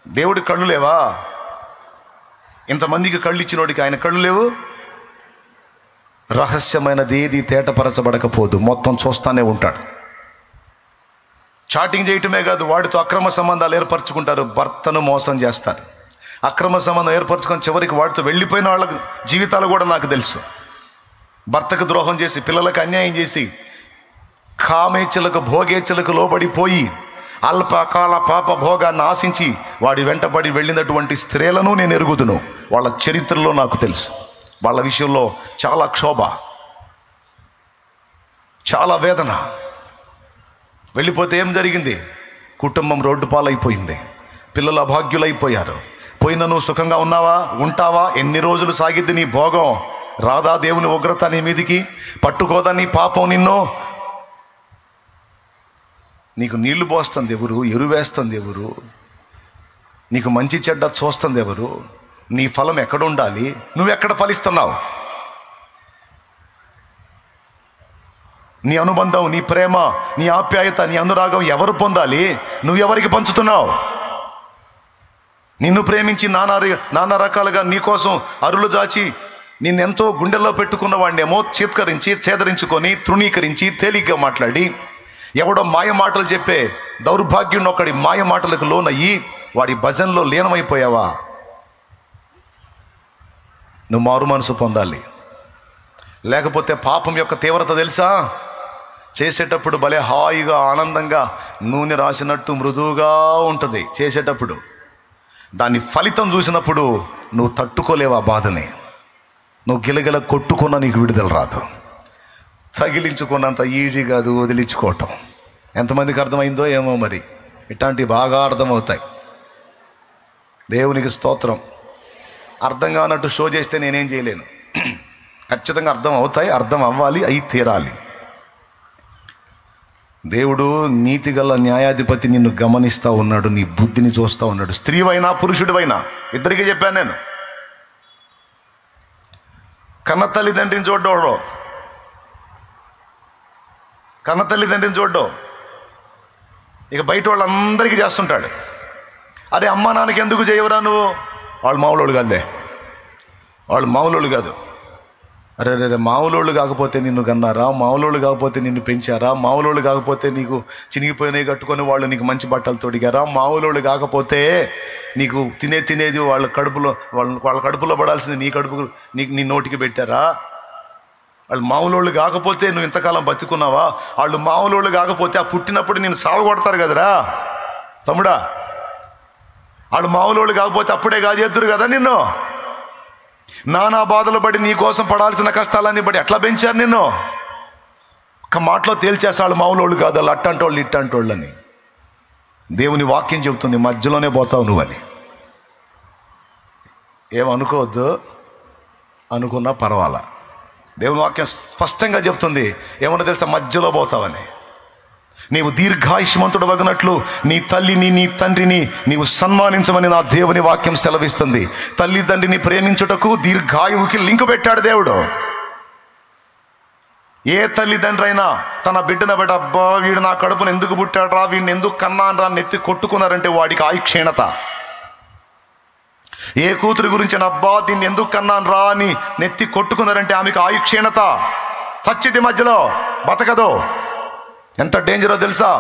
దేవుడి కళ్ళు లేవా? ఇంతమందికి కళ్ళు ఇచ్చినోడికి ఆయన కళ్ళు లేవు? రహస్యమైనది ఏది తేటపరచబడకపోదు, మొత్తం చూస్తానే ఉంటాడు. చాటింగ్ చేయటమే కాదు, వాడితో అక్రమ సంబంధాలు ఏర్పరచుకుంటారు, భర్తను మోసం చేస్తారు. అక్రమ సంబంధం ఏర్పరచుకొని చివరికి వాడితో వెళ్ళిపోయిన వాళ్ళ జీవితాలు కూడా నాకు తెలుసు. భర్తకు ద్రోహం చేసి, పిల్లలకు అన్యాయం చేసి, కామేచ్ఛలకు భోగేచ్ఛలకు లోబడిపోయి అల్పకాల పాప భోగాన్ని ఆశించి వాడి వెంటబడి వెళ్ళినటువంటి స్త్రీలను నేను ఎరుగుదును. వాళ్ళ చరిత్రలో నాకు తెలుసు. వాళ్ళ విషయంలో చాలా క్షోభ, చాలా వేదన. వెళ్ళిపోతే ఏం జరిగింది? కుటుంబం రోడ్డు పాలైపోయింది, పిల్లలు అభాగ్యులైపోయారు. పోయిన నువ్వు సుఖంగా ఉన్నావా? ఉంటావా? ఎన్ని రోజులు సాగిద్ది నీ భోగం? రాదా దేవుని ఉగ్రత నీ మీదికి? పట్టుకోదా నీ పాపం నిన్ను? నీకు నీళ్లు పోస్తుంది ఎవరు? ఎరువేస్తుంది ఎవరు? నీకు మంచి చెడ్డ చూస్తుంది ఎవరు? నీ ఫలం ఎక్కడ ఉండాలి? నువ్వెక్కడ ఫలిస్తున్నావు? నీ అనుబంధం, నీ ప్రేమ, నీ ఆప్యాయత, నీ అనురాగం ఎవరు పొందాలి? నువ్వెవరికి పంచుతున్నావు? నిన్ను ప్రేమించి నానా రకాలుగా నీకోసం అరులు జాచి నిన్నెంతో గుండెల్లో పెట్టుకున్న వాడినేమో చీత్కరించి, చేదరించుకొని, తృణీకరించి, తేలిగ్గా మాట్లాడి, ఎవడో మాయ మాటలు చెప్పే దౌర్భాగ్యుని ఒకడి మాయ మాటలకు లోనయ్యి వాడి భజనలో లీనమైపోయావా? నువ్వు మారు మనసు పొందాలి. లేకపోతే పాపం యొక్క తీవ్రత తెలుసా? చేసేటప్పుడు భలే హాయిగా ఆనందంగా నూనె రాసినట్టు మృదువుగా ఉంటుంది చేసేటప్పుడు. దాని ఫలితం చూసినప్పుడు నువ్వు తట్టుకోలేవా బాధని? నువ్వు గిలగిల కొట్టుకున్నా నీకు విడుదల రాదు. తగిలించుకున్నంత ఈజీ కాదు వదిలించుకోవటం. ఎంతమందికి అర్థమైందో ఏమో మరి. ఇట్లాంటివి బాగా అర్థమవుతాయి. దేవునికి స్తోత్రం. అర్థం కానట్టు షో చేస్తే నేనేం చేయలేను. ఖచ్చితంగా అర్థం అవుతాయి, అర్థం అవ్వాలి, అయి తీరాలి. దేవుడు నీతిగల న్యాయాధిపతి నిన్ను గమనిస్తూ ఉన్నాడు, నీ బుద్ధిని చూస్తూ ఉన్నాడు. స్త్రీవైనా పురుషుడివైనా ఇద్దరికీ చెప్పాను నేను. కన్న తల్లిదండ్రిని చూడ్డోడు, కన్న తల్లిదండ్రిని చూడ్డో, ఇక బయట వాళ్ళందరికీ చేస్తుంటాడు. అరే అమ్మా నాన్నకి ఎందుకు చేయవరా నువ్వు? వాళ్ళు మామూలు కాదులే, వాళ్ళు మామూలు కాదు. అరే రే మామూలోళ్ళు కాకపోతే నిన్ను కన్నారా, మామూలోళ్ళు కాకపోతే నిన్ను పెంచారా, మామూలోళ్ళు కాకపోతే నీకు చినిగిపోయినవి కట్టుకొని వాళ్ళు నీకు మంచి బట్టలు తొడిగారా, మామూలోళ్ళు కాకపోతే నీకు తినేది వాళ్ళ కడుపులో పడాల్సింది నీ నోటికి పెట్టారా, వాళ్ళు మామూలోళ్ళు కాకపోతే నువ్వు ఇంతకాలం బతుకున్నావా, వాళ్ళు మామూలోళ్ళు కాకపోతే ఆ పుట్టినప్పుడు నేను సాగు కొడతారు కదరా తమ్ముడా, వాళ్ళు మామూలోళ్ళు కాకపోతే అప్పుడే కాజేద్దురు కదా నిన్ను, నానా బాధలు పడి నీ కోసం పడాల్సిన కష్టాలన్నీ బట్టి ఎట్లా పెంచారు నిన్ను, ఒక మాటలో తేల్చేస్తాడు మామూలు కాదు వాళ్ళు అట్టంటోళ్ళు ఇట్టంటోళ్ళు అని. దేవుని వాక్యం చెబుతుంది మధ్యలోనే పోతావు నువ్వని. ఏమనుకోవద్దు, అనుకున్నా పర్వాలా. దేవుని వాక్యం స్పష్టంగా చెప్తుంది ఏమన్నా తెలుసా, మధ్యలో పోతావని. నీవు దీర్ఘాయుష్మంతుడు వగినట్లు నీ తల్లిని నీ తండ్రిని నీవు సన్మానించమని నా దేవుని వాక్యం సెలవిస్తుంది. తల్లిదండ్రిని ప్రేమించుటకు దీర్ఘాయువుకి లింకు పెట్టాడు దేవుడు. ఏ తల్లిదండ్రి అయినా తన బిడ్డను బట్టి అబ్బా వీడు నా కడుపును ఎందుకు పుట్టాడు రా, వీడిని ఎందుకు కన్నాను రా నెత్తి కొట్టుకున్నారంటే వాడికి ఆయుక్షీణత. ఏ కూతురి గురించి అబ్బా దీన్ని ఎందుకు కన్నాను రా అని నెత్తి కొట్టుకున్నారంటే ఆమెకు ఆయుక్షీణత. చచ్చిది మధ్యలో బతకదు. ఎంత డేంజరో తెలుసా,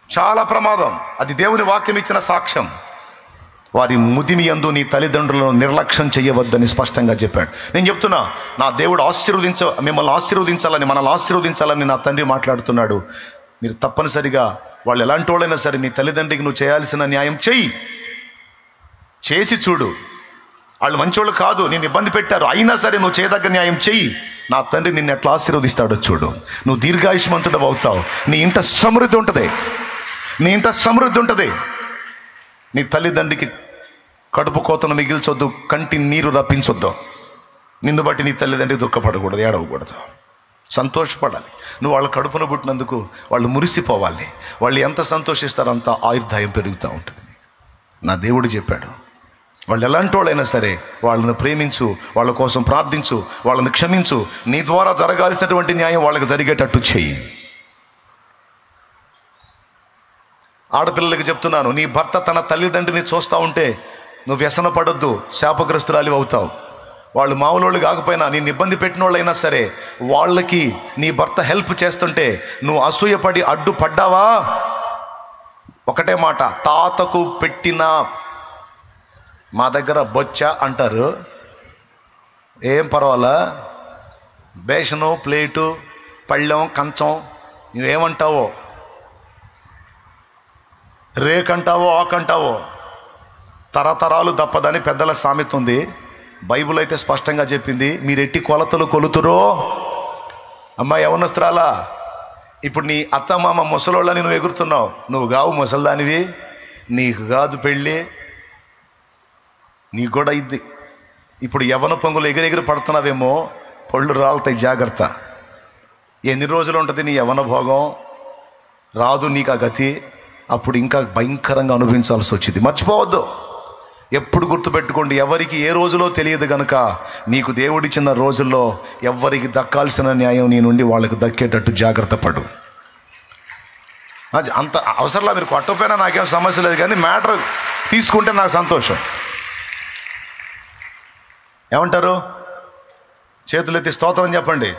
చాలా ప్రమాదం. అది దేవుని వాక్యం ఇచ్చిన సాక్ష్యం. వారి ముదిమి యందు నీ తల్లిదండ్రులను నిర్లక్ష్యం చేయవద్దని స్పష్టంగా చెప్పాడు. నేను చెప్తున్నా, నా దేవుడు మిమ్మల్ని ఆశీర్వదించాలని మనల్ని ఆశీర్వదించాలని నా తండ్రి మాట్లాడుతున్నాడు. మీరు తప్పనిసరిగా వాళ్ళు ఎలాంటి వాళ్ళైనా సరే నీ తల్లిదండ్రికి నువ్వు చేయాల్సిన న్యాయం చేసి చూడు. వాళ్ళు మంచోళ్ళు కాదు, నేను ఇబ్బంది పెట్టారు, అయినా సరే నువ్వు చేయదగ్గ న్యాయం చెయ్యి. నా తండ్రి నిన్ను ఎట్లా ఆశీర్వదిస్తాడో చూడు. నువ్వు దీర్ఘాయుష్మంతుడు అవుతావు. నీ ఇంట సమృద్ధి ఉంటుంది. నీ తల్లిదండ్రికి కడుపు కోతను మిగిల్చొద్దు, కంటి నీరు రప్పించొద్దు. నిన్ను బట్టి నీ తల్లిదండ్రికి దుఃఖపడకూడదు, ఏడవకూడదు, సంతోషపడాలి. నువ్వు వాళ్ళ కడుపును పుట్టినందుకు వాళ్ళు మురిసిపోవాలి. వాళ్ళు ఎంత సంతోషిస్తారో అంత ఆయుర్దాయం పెరుగుతూ ఉంటుంది. నా దేవుడు చెప్పాడు, వాళ్ళు ఎలాంటి వాళ్ళైనా సరే వాళ్ళని ప్రేమించు, వాళ్ళ కోసం ప్రార్థించు, వాళ్ళని క్షమించు. నీ ద్వారా జరగాల్సినటువంటి న్యాయం వాళ్ళకి జరిగేటట్టు చెయ్యి. ఆడపిల్లలకి చెప్తున్నాను, నీ భర్త తన తల్లిదండ్రిని చూస్తూ ఉంటే నువ్వు వ్యసన పడొద్దు, శాపగ్రస్తురాలి అవుతావు. వాళ్ళు మామూలు కాకపోయినా నిన్ను ఇబ్బంది పెట్టిన వాళ్ళైనా సరే వాళ్ళకి నీ భర్త హెల్ప్ చేస్తుంటే నువ్వు అసూయపడి అడ్డుపడ్డావా, ఒకటే మాట, తాతకు పెట్టిన మా దగ్గర బొచ్చ అంటారు, ఏం పర్వాలా, బేషను ప్లేటు పళ్ళెం కంచం నువ్వేమంటావో, రేకంటావో ఆకంటావో, తరతరాలు తప్పదని పెద్దల సామెత ఉంది. బైబుల్ అయితే స్పష్టంగా చెప్పింది, మీరెట్టి కొలతలు కొలుతురో. అమ్మా యవనస్త్రాలా, ఇప్పుడు నీ అత్తమామ ముసలోళ్ళని నువ్వు ఎగురుతున్నావు, నువ్వు కావు ముసలిదానివి, నీకు కాదు పెళ్ళి, నీకు కూడా ఇద్ది. ఇప్పుడు యవ్వన పొంగులు ఎగిరెగిరి పడుతున్నావేమో, పళ్ళు రాలుతాయి, జాగ్రత్త. ఎన్ని రోజులు ఉంటుంది నీ యవ్వన భోగం, రాదు నీకు ఆ గతి. అప్పుడు ఇంకా భయంకరంగా అనుభవించాల్సి వచ్చింది. మర్చిపోవద్దు, ఎప్పుడు గుర్తుపెట్టుకోండి, ఎవరికి ఏ రోజులో తెలియదు కనుక నీకు దేవుడిచ్చిన రోజుల్లో ఎవరికి దక్కాల్సిన న్యాయం నీ నుండి వాళ్ళకి దక్కేటట్టు జాగ్రత్త పడు. అంత అవసరంలా, మీరు కొట్టకపోయినా నాకేం సమస్య లేదు, కానీ మ్యాటర్ తీసుకుంటే నాకు సంతోషం. ఏమంటారు? చేతులెత్తి స్తోత్రం చెప్పండి.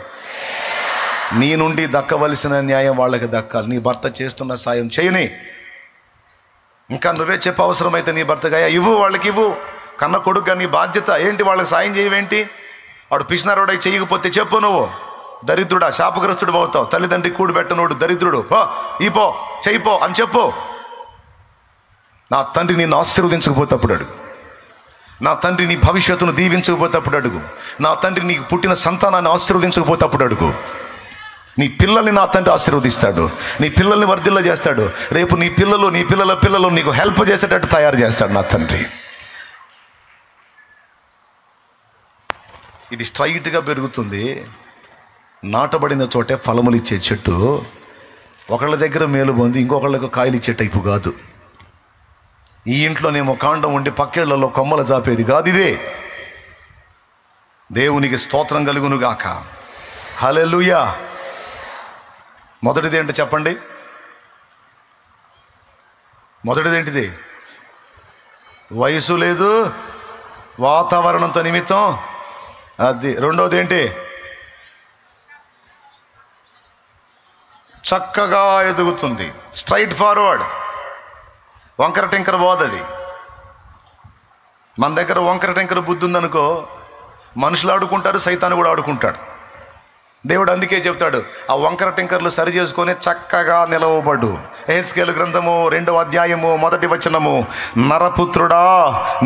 నీ నుండి దక్కవలసిన న్యాయం వాళ్ళకి దక్కాలి. నీ భర్త చేస్తున్న సాయం చేయని, ఇంకా నువ్వే చెప్ప అవసరమైతే నీ భర్తగా ఇవ్వు, వాళ్ళకి ఇవ్వు. కన్న కొడుకుగా నీ బాధ్యత ఏంటి, వాళ్ళకి సాయం చేయవేంటి? వాడు పిసినారోడై చేయకపోతే చెప్పు, నువ్వు దరిద్రుడా శాపగ్రస్తుడు అవుతావు. తల్లిదండ్రి కూడు పెట్టనోడు దరిద్రుడు, పో చేయిపో అని చెప్పు. నా తండ్రి నిన్ను ఆశీర్వదించకపోతే అప్పుడు అడుగు. నా తండ్రి నీ భవిష్యత్తును దీవించకపోతే అప్పుడు అడుగు. నా తండ్రి నీకు పుట్టిన సంతానాన్ని ఆశీర్వదించకపోతే అప్పుడు అడుగు. నీ పిల్లల్ని నా తండ్రి ఆశీర్వదిస్తాడు, నీ పిల్లల్ని వర్ధిల్ల చేస్తాడు. రేపు నీ పిల్లల పిల్లలు నీకు హెల్ప్ చేసేటట్టు తయారు చేస్తాడు నా తండ్రి. ఇది స్ట్రైట్గా పెరుగుతుంది. నాటబడిన చోటే ఫలములు ఇచ్చే చెట్టు ఒకళ్ళ దగ్గర మేలు పొంది ఇంకొకళ్ళకు కాయలు ఇచ్చే టైపు కాదు. ఈ ఇంట్లోనేమో కాండం ఉండి పక్కేళ్లలో కొమ్మలు జాపేది కాదు. ఇదే దేవునికి స్తోత్రం కలుగునుగాక. హల్లెలూయా. మొదటిది ఏంటి చెప్పండి? మొదటిది ఏంటిది? వయసు లేదు, వాతావరణంతో నిమిత్తం అది రెండోది ఏంటి? చక్కగా ఎదుగుతుంది, స్ట్రైట్ ఫార్వర్డ్, వంకర టెంకర పోదది. మన దగ్గర వంకర టెంకర బుద్ధి ఉందనుకో, మనుషులు ఆడుకుంటారు, సైతాను కూడా ఆడుకుంటాడు. దేవుడు అందుకే చెప్తాడు, ఆ వంకర టెంకర్లు సరి చేసుకొని చక్కగా నిలవబడు. యెహెజ్కేలు గ్రంథము 2వ అధ్యాయము 1వ వచనము, నరపుత్రుడా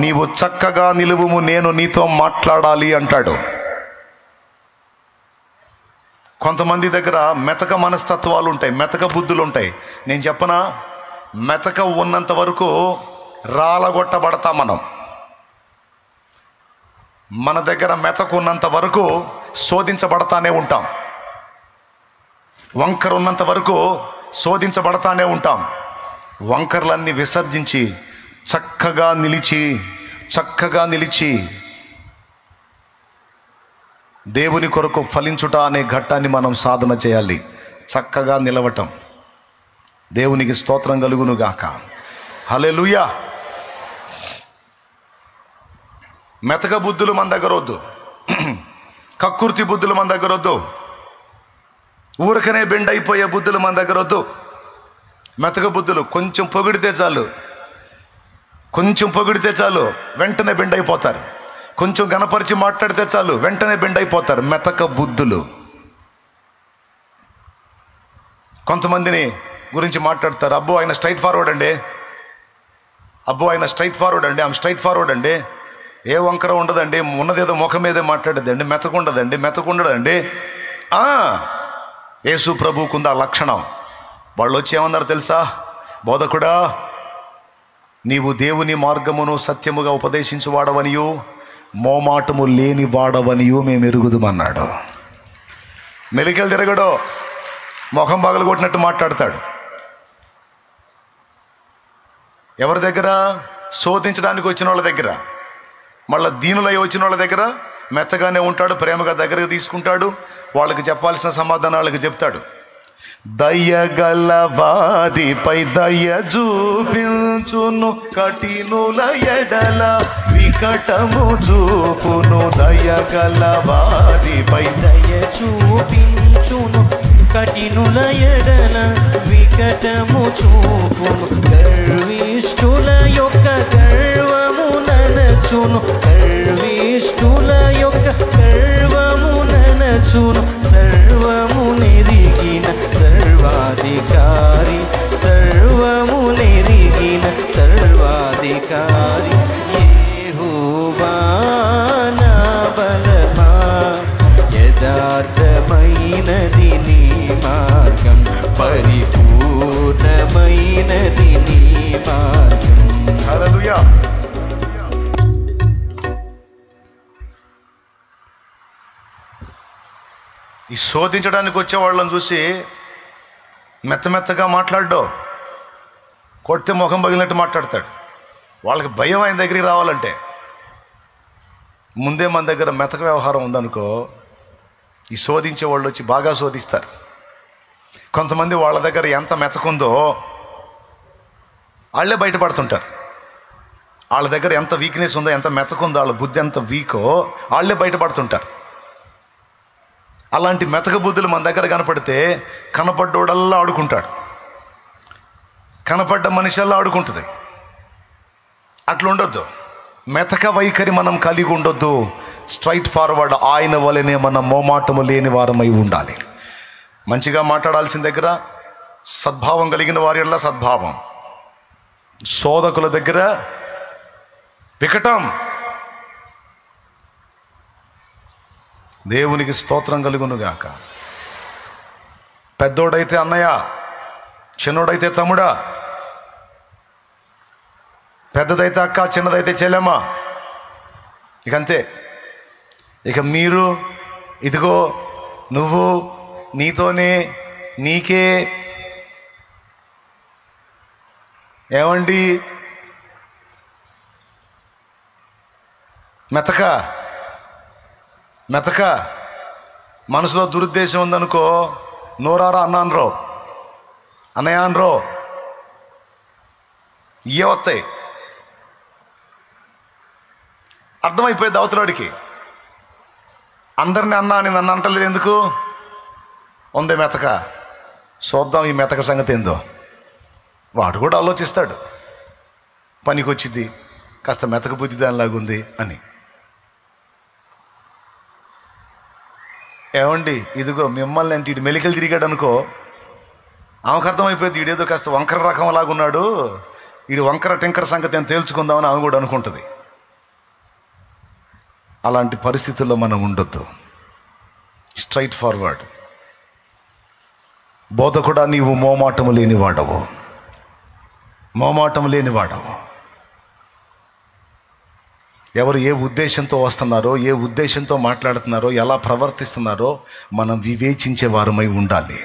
నీవు చక్కగా నిలువుము, నేను నీతో మాట్లాడాలి అంటాడు. కొంతమంది దగ్గర మెతక మనస్తత్వాలు ఉంటాయి, మెతక బుద్ధులు ఉంటాయి. నేను చెప్పనా, మెతక ఉన్నంత వరకు రాలగొట్టబడతా మనం. మన దగ్గర మెతక ఉన్నంత వరకు శోధించబడతానే ఉంటాం. వంకర ఉన్నంత వరకు శోధించబడతానే ఉంటాం. వంకర్లన్నీ విసర్జించి చక్కగా నిలిచి దేవుని కొరకు ఫలించుట అనే ఘట్టాన్ని మనం సాధన చేయాలి. చక్కగా నిలవటం. దేవునికి స్తోత్రం కలుగును గాక. హల్లెలూయా. మెతక బుద్ధులు మన దగ్గర వద్దు, కక్కుర్తి బుద్ధులు మన దగ్గర వద్దు, ఊరకనే బెండ్ అయిపోయే బుద్ధులు మన దగ్గర వద్దు. మెతక బుద్ధులు కొంచెం పొగిడితే చాలు వెంటనే బెండ్ అయిపోతారు. కొంచెం గణపరిచి మాట్లాడితే చాలు వెంటనే బెండ్ అయిపోతారు. మెతక బుద్ధులు. కొంతమందిని గురించి మాట్లాడతారు, అబ్బో ఆయన స్ట్రైట్ ఫార్వర్డ్ అండి, ఆమె స్ట్రైట్ ఫార్వర్డ్ అండి, ఏ వంకర ఉండదండి, ఉన్నదేదో ముఖం మీదే మాట్లాడేదండి, మెతకుండదండి. యేసు ప్రభువుకుంది ఆ లక్షణం. వాళ్ళు వచ్చి ఏమన్నారు తెలుసా? బోధకుడా, నీవు దేవుని మార్గమును సత్యముగా ఉపదేశించువాడవనియు మోమాటము లేని వాడవనియు మేము ఎరుగుదుమన్నాడు. మెలికలు తిరగడో, ముఖం పగలు కొట్టినట్టు మాట్లాడతాడు. ఎవరి దగ్గర? శోధించడానికి వచ్చిన వాళ్ళ దగ్గర. మళ్ళీ దీనులై వచ్చిన వాళ్ళ దగ్గర మెత్తగానే ఉంటాడు, ప్రేమగా దగ్గరకు తీసుకుంటాడు, వాళ్ళకి చెప్పాల్సిన సమాధానాలకు చెప్తాడు. దయగల వారిపై దయ చూపించును, కఠినుల ఎడల వికటము చూపును. దయగల వారిపై దయ చూపించును, కఠినుల ఎడల వికటము చూపును. గర్విష్ఠుల యొక్క గర్వము ననచును, గర్విష్ఠుల యొక్క గర్వము ననచును. సర్వము నెరిగిన సర్వాధికారి, సర్వము నెరిగిన సర్వాధికారి యెహోవా నా బలమా. యథార్థమైనది నీ మార్గం, పరిపూర్ణమైనది నీ మార్గం. హల్లెలూయా. ఈ శోధించడానికి వచ్చే వాళ్ళని చూసి మెత్తగా మాట్లాడ్డో, కొడితే ముఖం పగిలినట్టు మాట్లాడతాడు. వాళ్ళకి భయం ఆయన దగ్గరికి రావాలంటే. ముందే మన దగ్గర మెతక వ్యవహారం ఉందనుకో, ఈ శోధించే వాళ్ళు వచ్చి బాగా శోధిస్తారు. కొంతమంది వాళ్ళ దగ్గర ఎంత మెతకుందో వాళ్ళే బయటపడుతుంటారు. వాళ్ళ దగ్గర ఎంత వీక్నెస్ ఉందో, ఎంత మెతకుందో, వాళ్ళ బుద్ధి ఎంత వీకో వాళ్ళే బయటపడుతుంటారు. అలాంటి మెతక బుద్ధులు మన దగ్గర కనపడితే కనపడ్డోడల్లా ఆడుకుంటాడు, కనపడ్డ మనిషిల్లా ఆడుకుంటుంది. అట్లా ఉండొద్దు. మెతక వైఖరి మనం కలిగి ఉండొద్దు. స్ట్రైట్ ఫార్వర్డ్ ఆయన వలనే మనం మోమాటము లేని వారమై ఉండాలి. మంచిగా మాట్లాడాల్సిన దగ్గర సద్భావం కలిగిన వారిలా సద్భావం, శోధకుల దగ్గర వికటం. దేవునికి స్తోత్రం కలుగునుగాక. పెద్దోడైతే అన్నయ్య, చిన్నోడైతే తమ్ముడా, పెద్దదైతే అక్క, చిన్నదైతే చెల్లెమ్మ. ఇక అంతే. ఇక మీరు, ఇదిగో నువ్వు, నీతోనే, నీకే. ఏమండి మెతక మనసులో దురుద్దేశం ఉందనుకో, నోరారా అన్న అనరో, అన్నయ్య అనరో, ఇవే వస్తాయి. అర్థమైపోయింది అవతలాడికి. అందరిని అన్నా అని నన్ను అంటలేదు ఎందుకు? ఉందే మెతక, చూద్దాం ఈ మెతక సంగతి ఏందో. వాడు కూడా ఆలోచిస్తాడు, పనికి వచ్చింది, కాస్త మెతక బుద్ధి దానిలాగుంది అని. ఏమండి, ఇదిగో మిమ్మల్ని అంటే ఇటు మెలికలు తిరిగాడు అనుకో, ఆమెకు అర్థమైపోయింది వీడేదో కాస్త వంకర రకం లాగున్నాడు, వీడు వంకర టింకర సంగతి అని తేల్చుకుందామని ఆమె కూడా అనుకుంటుంది. అలాంటి పరిస్థితుల్లో మనం ఉండొద్దు. Straight forward. బోధకుడా, నీవు మోమాటము లేనివాడవు, మోమాటము లేనివాడవు. ఎవరు ఏ ఉద్దేశంతో వస్తున్నారో, ఏ ఉద్దేశంతో మాట్లాడుతున్నారో, ఎలా ప్రవర్తిస్తున్నారో మనం వివేచించే వారమై ఉండాలి.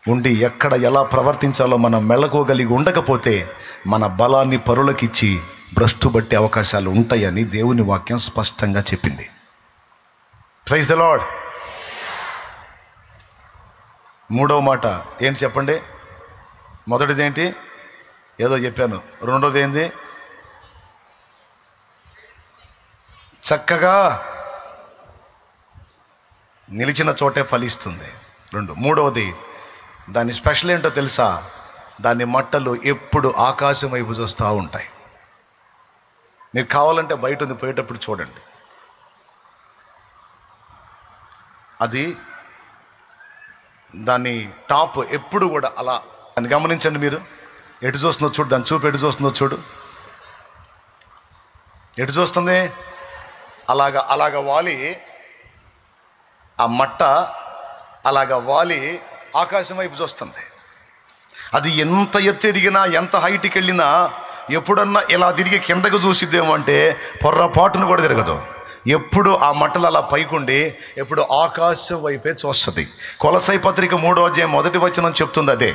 ఉండి ఎక్కడ ఎలా ప్రవర్తించాలో మనం మెళకోగలిగి ఉండకపోతే మన బలాన్ని పరులకిచ్చి భ్రష్టు బట్టే అవకాశాలు ఉంటాయని దేవుని వాక్యం స్పష్టంగా చెప్పింది. Praise the Lord. మూడవ మాట ఏంటి చెప్పండి? మొదటిది ఏంటి? ఏదో చెప్పాను. రెండోది ఏంది? చక్కగా నిలిచిన చోటే ఫలిస్తుంది. మూడవది, దాని స్పెషల్ ఏంటో తెలుసా? దాని మట్టలు ఎప్పుడు ఆకాశం వైపు చూస్తూ ఉంటాయి. మీరు కావాలంటే బయట ఉంది, పోయేటప్పుడు చూడండి. అది దాని టాప్ ఎప్పుడు కూడా అలా, దాన్ని గమనించండి. మీరు ఎటు చూస్తుందో చూడు, దాని చూపు ఎటు చూస్తుందో చూడు. ఎటు చూస్తుంది? అలాగా వాలి, ఆ మట్ట అలాగా వాలి ఆకాశం వైపు చూస్తుంది. అది ఎంత ఎత్తు ఎదిగినా, ఎంత హైట్కి వెళ్ళినా, ఎప్పుడన్నా ఇలా తిరిగి కిందకు చూసిద్దేమో అంటే పొర్రపాటును కూడా తిరగదు. ఎప్పుడు ఆ మట్టలు అలా పైకుండి ఎప్పుడు ఆకాశం వైపే చూస్తుంది. కొలసై పత్రిక 3వ అధ్యాయం 1వ వచనం చెప్తుంది అదే.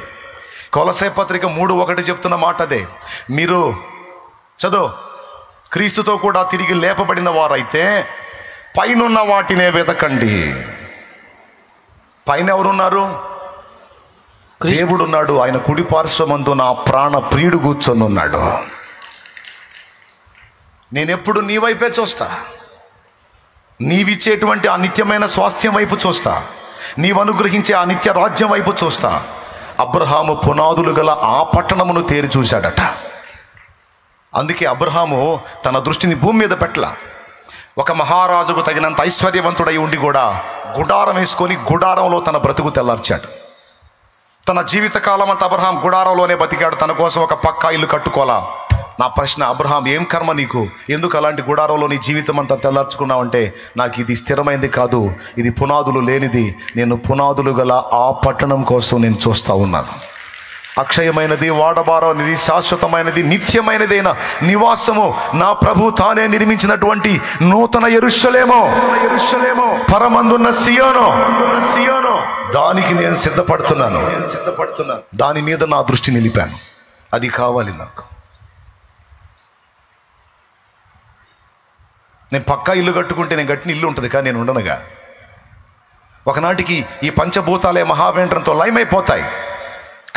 కొలసై పత్రిక 3:1 చెప్తున్న మాట అదే. మీరు చదువు. క్రీస్తుతో కూడా తిరిగి లేపబడిన వారైతే పైనున్న వాటినే వెతకండి. పైన ఎవరున్నారు? దేవుడు ఉన్నాడు. ఆయన కుడి పార్శ్వమందు నా ప్రాణ ప్రియుడు కూర్చొని ఉన్నాడు. నేనెప్పుడు నీ వైపే చూస్తా. నీవిచ్చేటువంటి ఆ నిత్యమైన స్వాస్థ్యం వైపు చూస్తా. నీవు అనుగ్రహించే ఆ నిత్య రాజ్యం వైపు చూస్తా. అబ్రహాము పునాదులు గల ఆ పట్టణమును తేరి చూశాడట. అందుకే అబ్రహాము తన దృష్టిని భూమి మీద పెట్టల. ఒక మహారాజుకు తగినంత ఐశ్వర్యవంతుడై ఉండి కూడా గుడారం వేసుకొని గుడారంలో తన బ్రతుకు తెల్లార్చాడు. తన జీవితకాలం అంతా అబ్రహాం గుడారంలోనే బతికాడు. తన కోసం ఒక పక్కా ఇల్లు కట్టుకోవాలా? నా ప్రశ్న, అబ్రహాం ఏం కర్మ నీకు? ఎందుకు అలాంటి గుడారంలో నీ జీవితం అంతా తెల్లార్చుకున్నావంటే, నాకు ఇది స్థిరమైనది కాదు, ఇది పునాదులు లేనిది, నేను పునాదులు గల ఆ పట్టణం కోసం నేను చూస్తూ ఉన్నాను. అక్షయమైనది, వాడబారనిది, శాశ్వతమైనది, నిత్యమైనదైన నివాసము నా ప్రభు తానే నిర్మించినటువంటి నూతన యెరూషలేము, పరమందున్న సియోను, దానికి నేను సిద్ధపడుతున్నాను. దాని మీద నా దృష్టి నిలిపాను. అది కావాలి నాకు. నేను పక్కా ఇల్లు కట్టుకుంటే నేను కట్టిన ఇల్లు ఉంటుంది, కానీ నేను ఉండనుగా. ఒకనాటికి ఈ పంచభూతాలే మహావేంద్రంతో లయమైపోతాయి,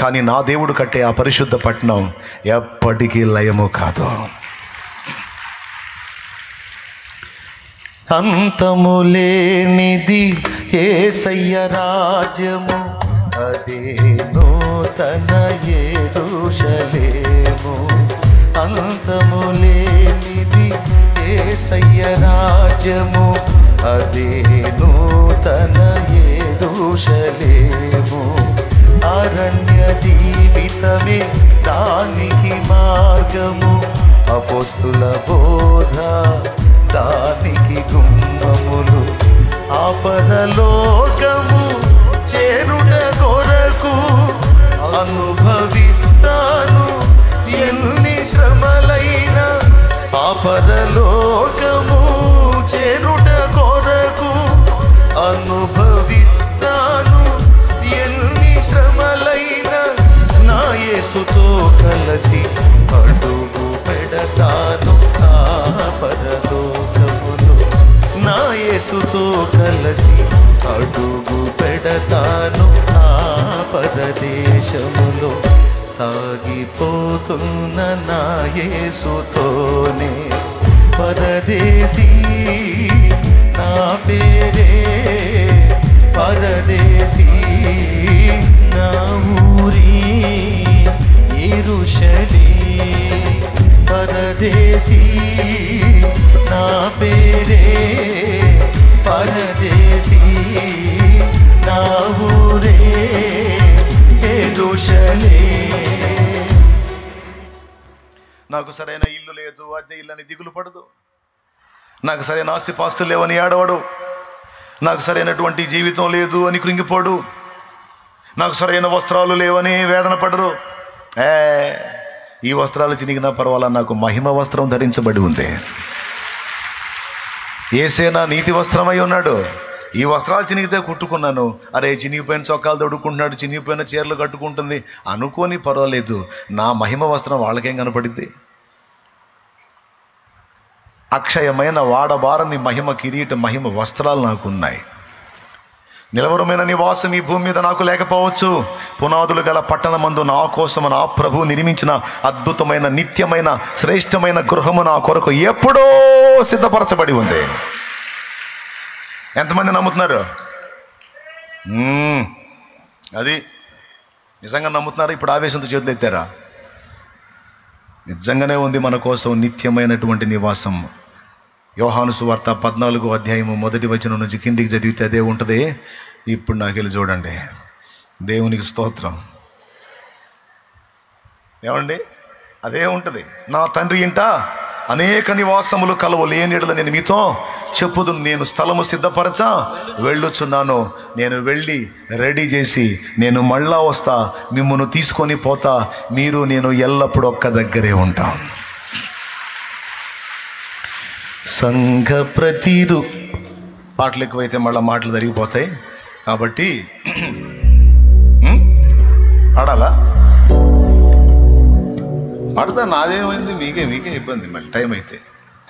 కానీ నా దేవుడు కట్టే ఆ పరిశుద్ధ పట్టణం ఎప్పటికీ లయము కాదు. అంతము లేనిది యేసయ్య రాజ్యము, అదే నూతన యెరూషలేము. అంతము లేనిది యేసయ్య రాజ్యము, అదే నూతన యెరూషలేము. అరణ్య జీవితమే దానికి మార్గము, అపోస్తుల బోధ దానికి గుమ్మములు. ఆ పరలోకము చేరుట కొరకు అనుభవిస్తాను ఎన్ని శ్రమలైనా. ఆ పరలోకము చేరుట కొరకు అనుభవిస్తాను ఎన్ని శ్రమలైనా. నా యేసుతో కలసి అడుగు పెడతాను ఆ పరలోకములో. నా యేసుతో కలసి అడుగు పెడతాను ఆ పరదేశములో. సాగిపోతున్న నా యేసుతోనే పరదేశీ నా పేరే పరదేశీ, నా ఊరే యెరూషలేం. పరదేశీ నా పేరే పరదేశీ, నా ఊరే యెరూషలేం. నాకు సరైన ఇల్లు లేదు, అద్దె ఇల్లు అని దిగులు పడదు. నాకు సరైన ఆస్తిపాస్తులు లేవని ఏడవడు. నాకు సరైనటువంటి జీవితం లేదు అని కృంగిపోడు. నాకు సరైన వస్త్రాలు లేవని వేదన పడరు. ఈ వస్త్రాలు చినిగినా పర్వాలా, నాకు మహిమ వస్త్రం ధరించబడి ఉంది. యేసే నా నీతి వస్త్రమై ఉన్నాడు. ఈ వస్త్రాలు చినిగితే కుట్టుకున్నాను, అరే చినిగిపోయిన చొక్కాలు తొడుక్కుంటున్నాడు, చినిగిపోయిన చీరలు కట్టుకుంటుంది అనుకోని పర్వాలేదు. నా మహిమ వస్త్రం వాళ్ళకేం కనపడింది? అక్షయమైన వాడబారని మహిమ కిరీటం, మహిమ వస్త్రాలు నాకున్నాయి. నిలవరమైన నివాసం ఈ భూమి మీద నాకు లేకపోవచ్చు. పునాదులు గల పట్టణమందు నా కోసం నా ప్రభు నిర్మించిన అద్భుతమైన నిత్యమైన శ్రేష్టమైన గృహము నా కొరకు ఎప్పుడో సిద్ధపరచబడి ఉంది. ఎంతమంది నమ్ముతున్నారు? అది నిజంగా నమ్ముతున్నారు? ఇప్పుడు ఆవేశంతో చేతులు ఎత్తారా? నిజంగానే ఉంది మన కోసం నిత్యమైనటువంటి నివాసం. యోహాను సువార్త 14వ అధ్యాయము 1వ వచనం నుంచి కిందికి చదివితే అదే ఉంటుంది. ఇప్పుడు నాకు వెళ్ళి చూడండి. దేవునికి స్తోత్రం. ఏమండి, అదే ఉంటుంది. నా తండ్రి ఇంట అనేక నివాసములు కలవు, లేని యెడల నేను మీతో చెప్పుదును. నేను స్థలము సిద్ధపరచా వెళ్ళుచున్నాను. నేను వెళ్ళి రెడీ చేసి నేను మళ్ళా వస్తా, మిమ్మల్ని తీసుకొని పోతా. మీరు నేను ఎల్లప్పుడూ ఒక్క దగ్గరే ఉంటాం. సంఘ ప్రతిరు పాటలు ఎక్కువైతే మళ్ళీ మాటలు జరిగిపోతాయి కాబట్టి ఆడాలా? పాడతా, నాదేమైంది, మీకే ఇబ్బంది మళ్ళీ టైం అయితే.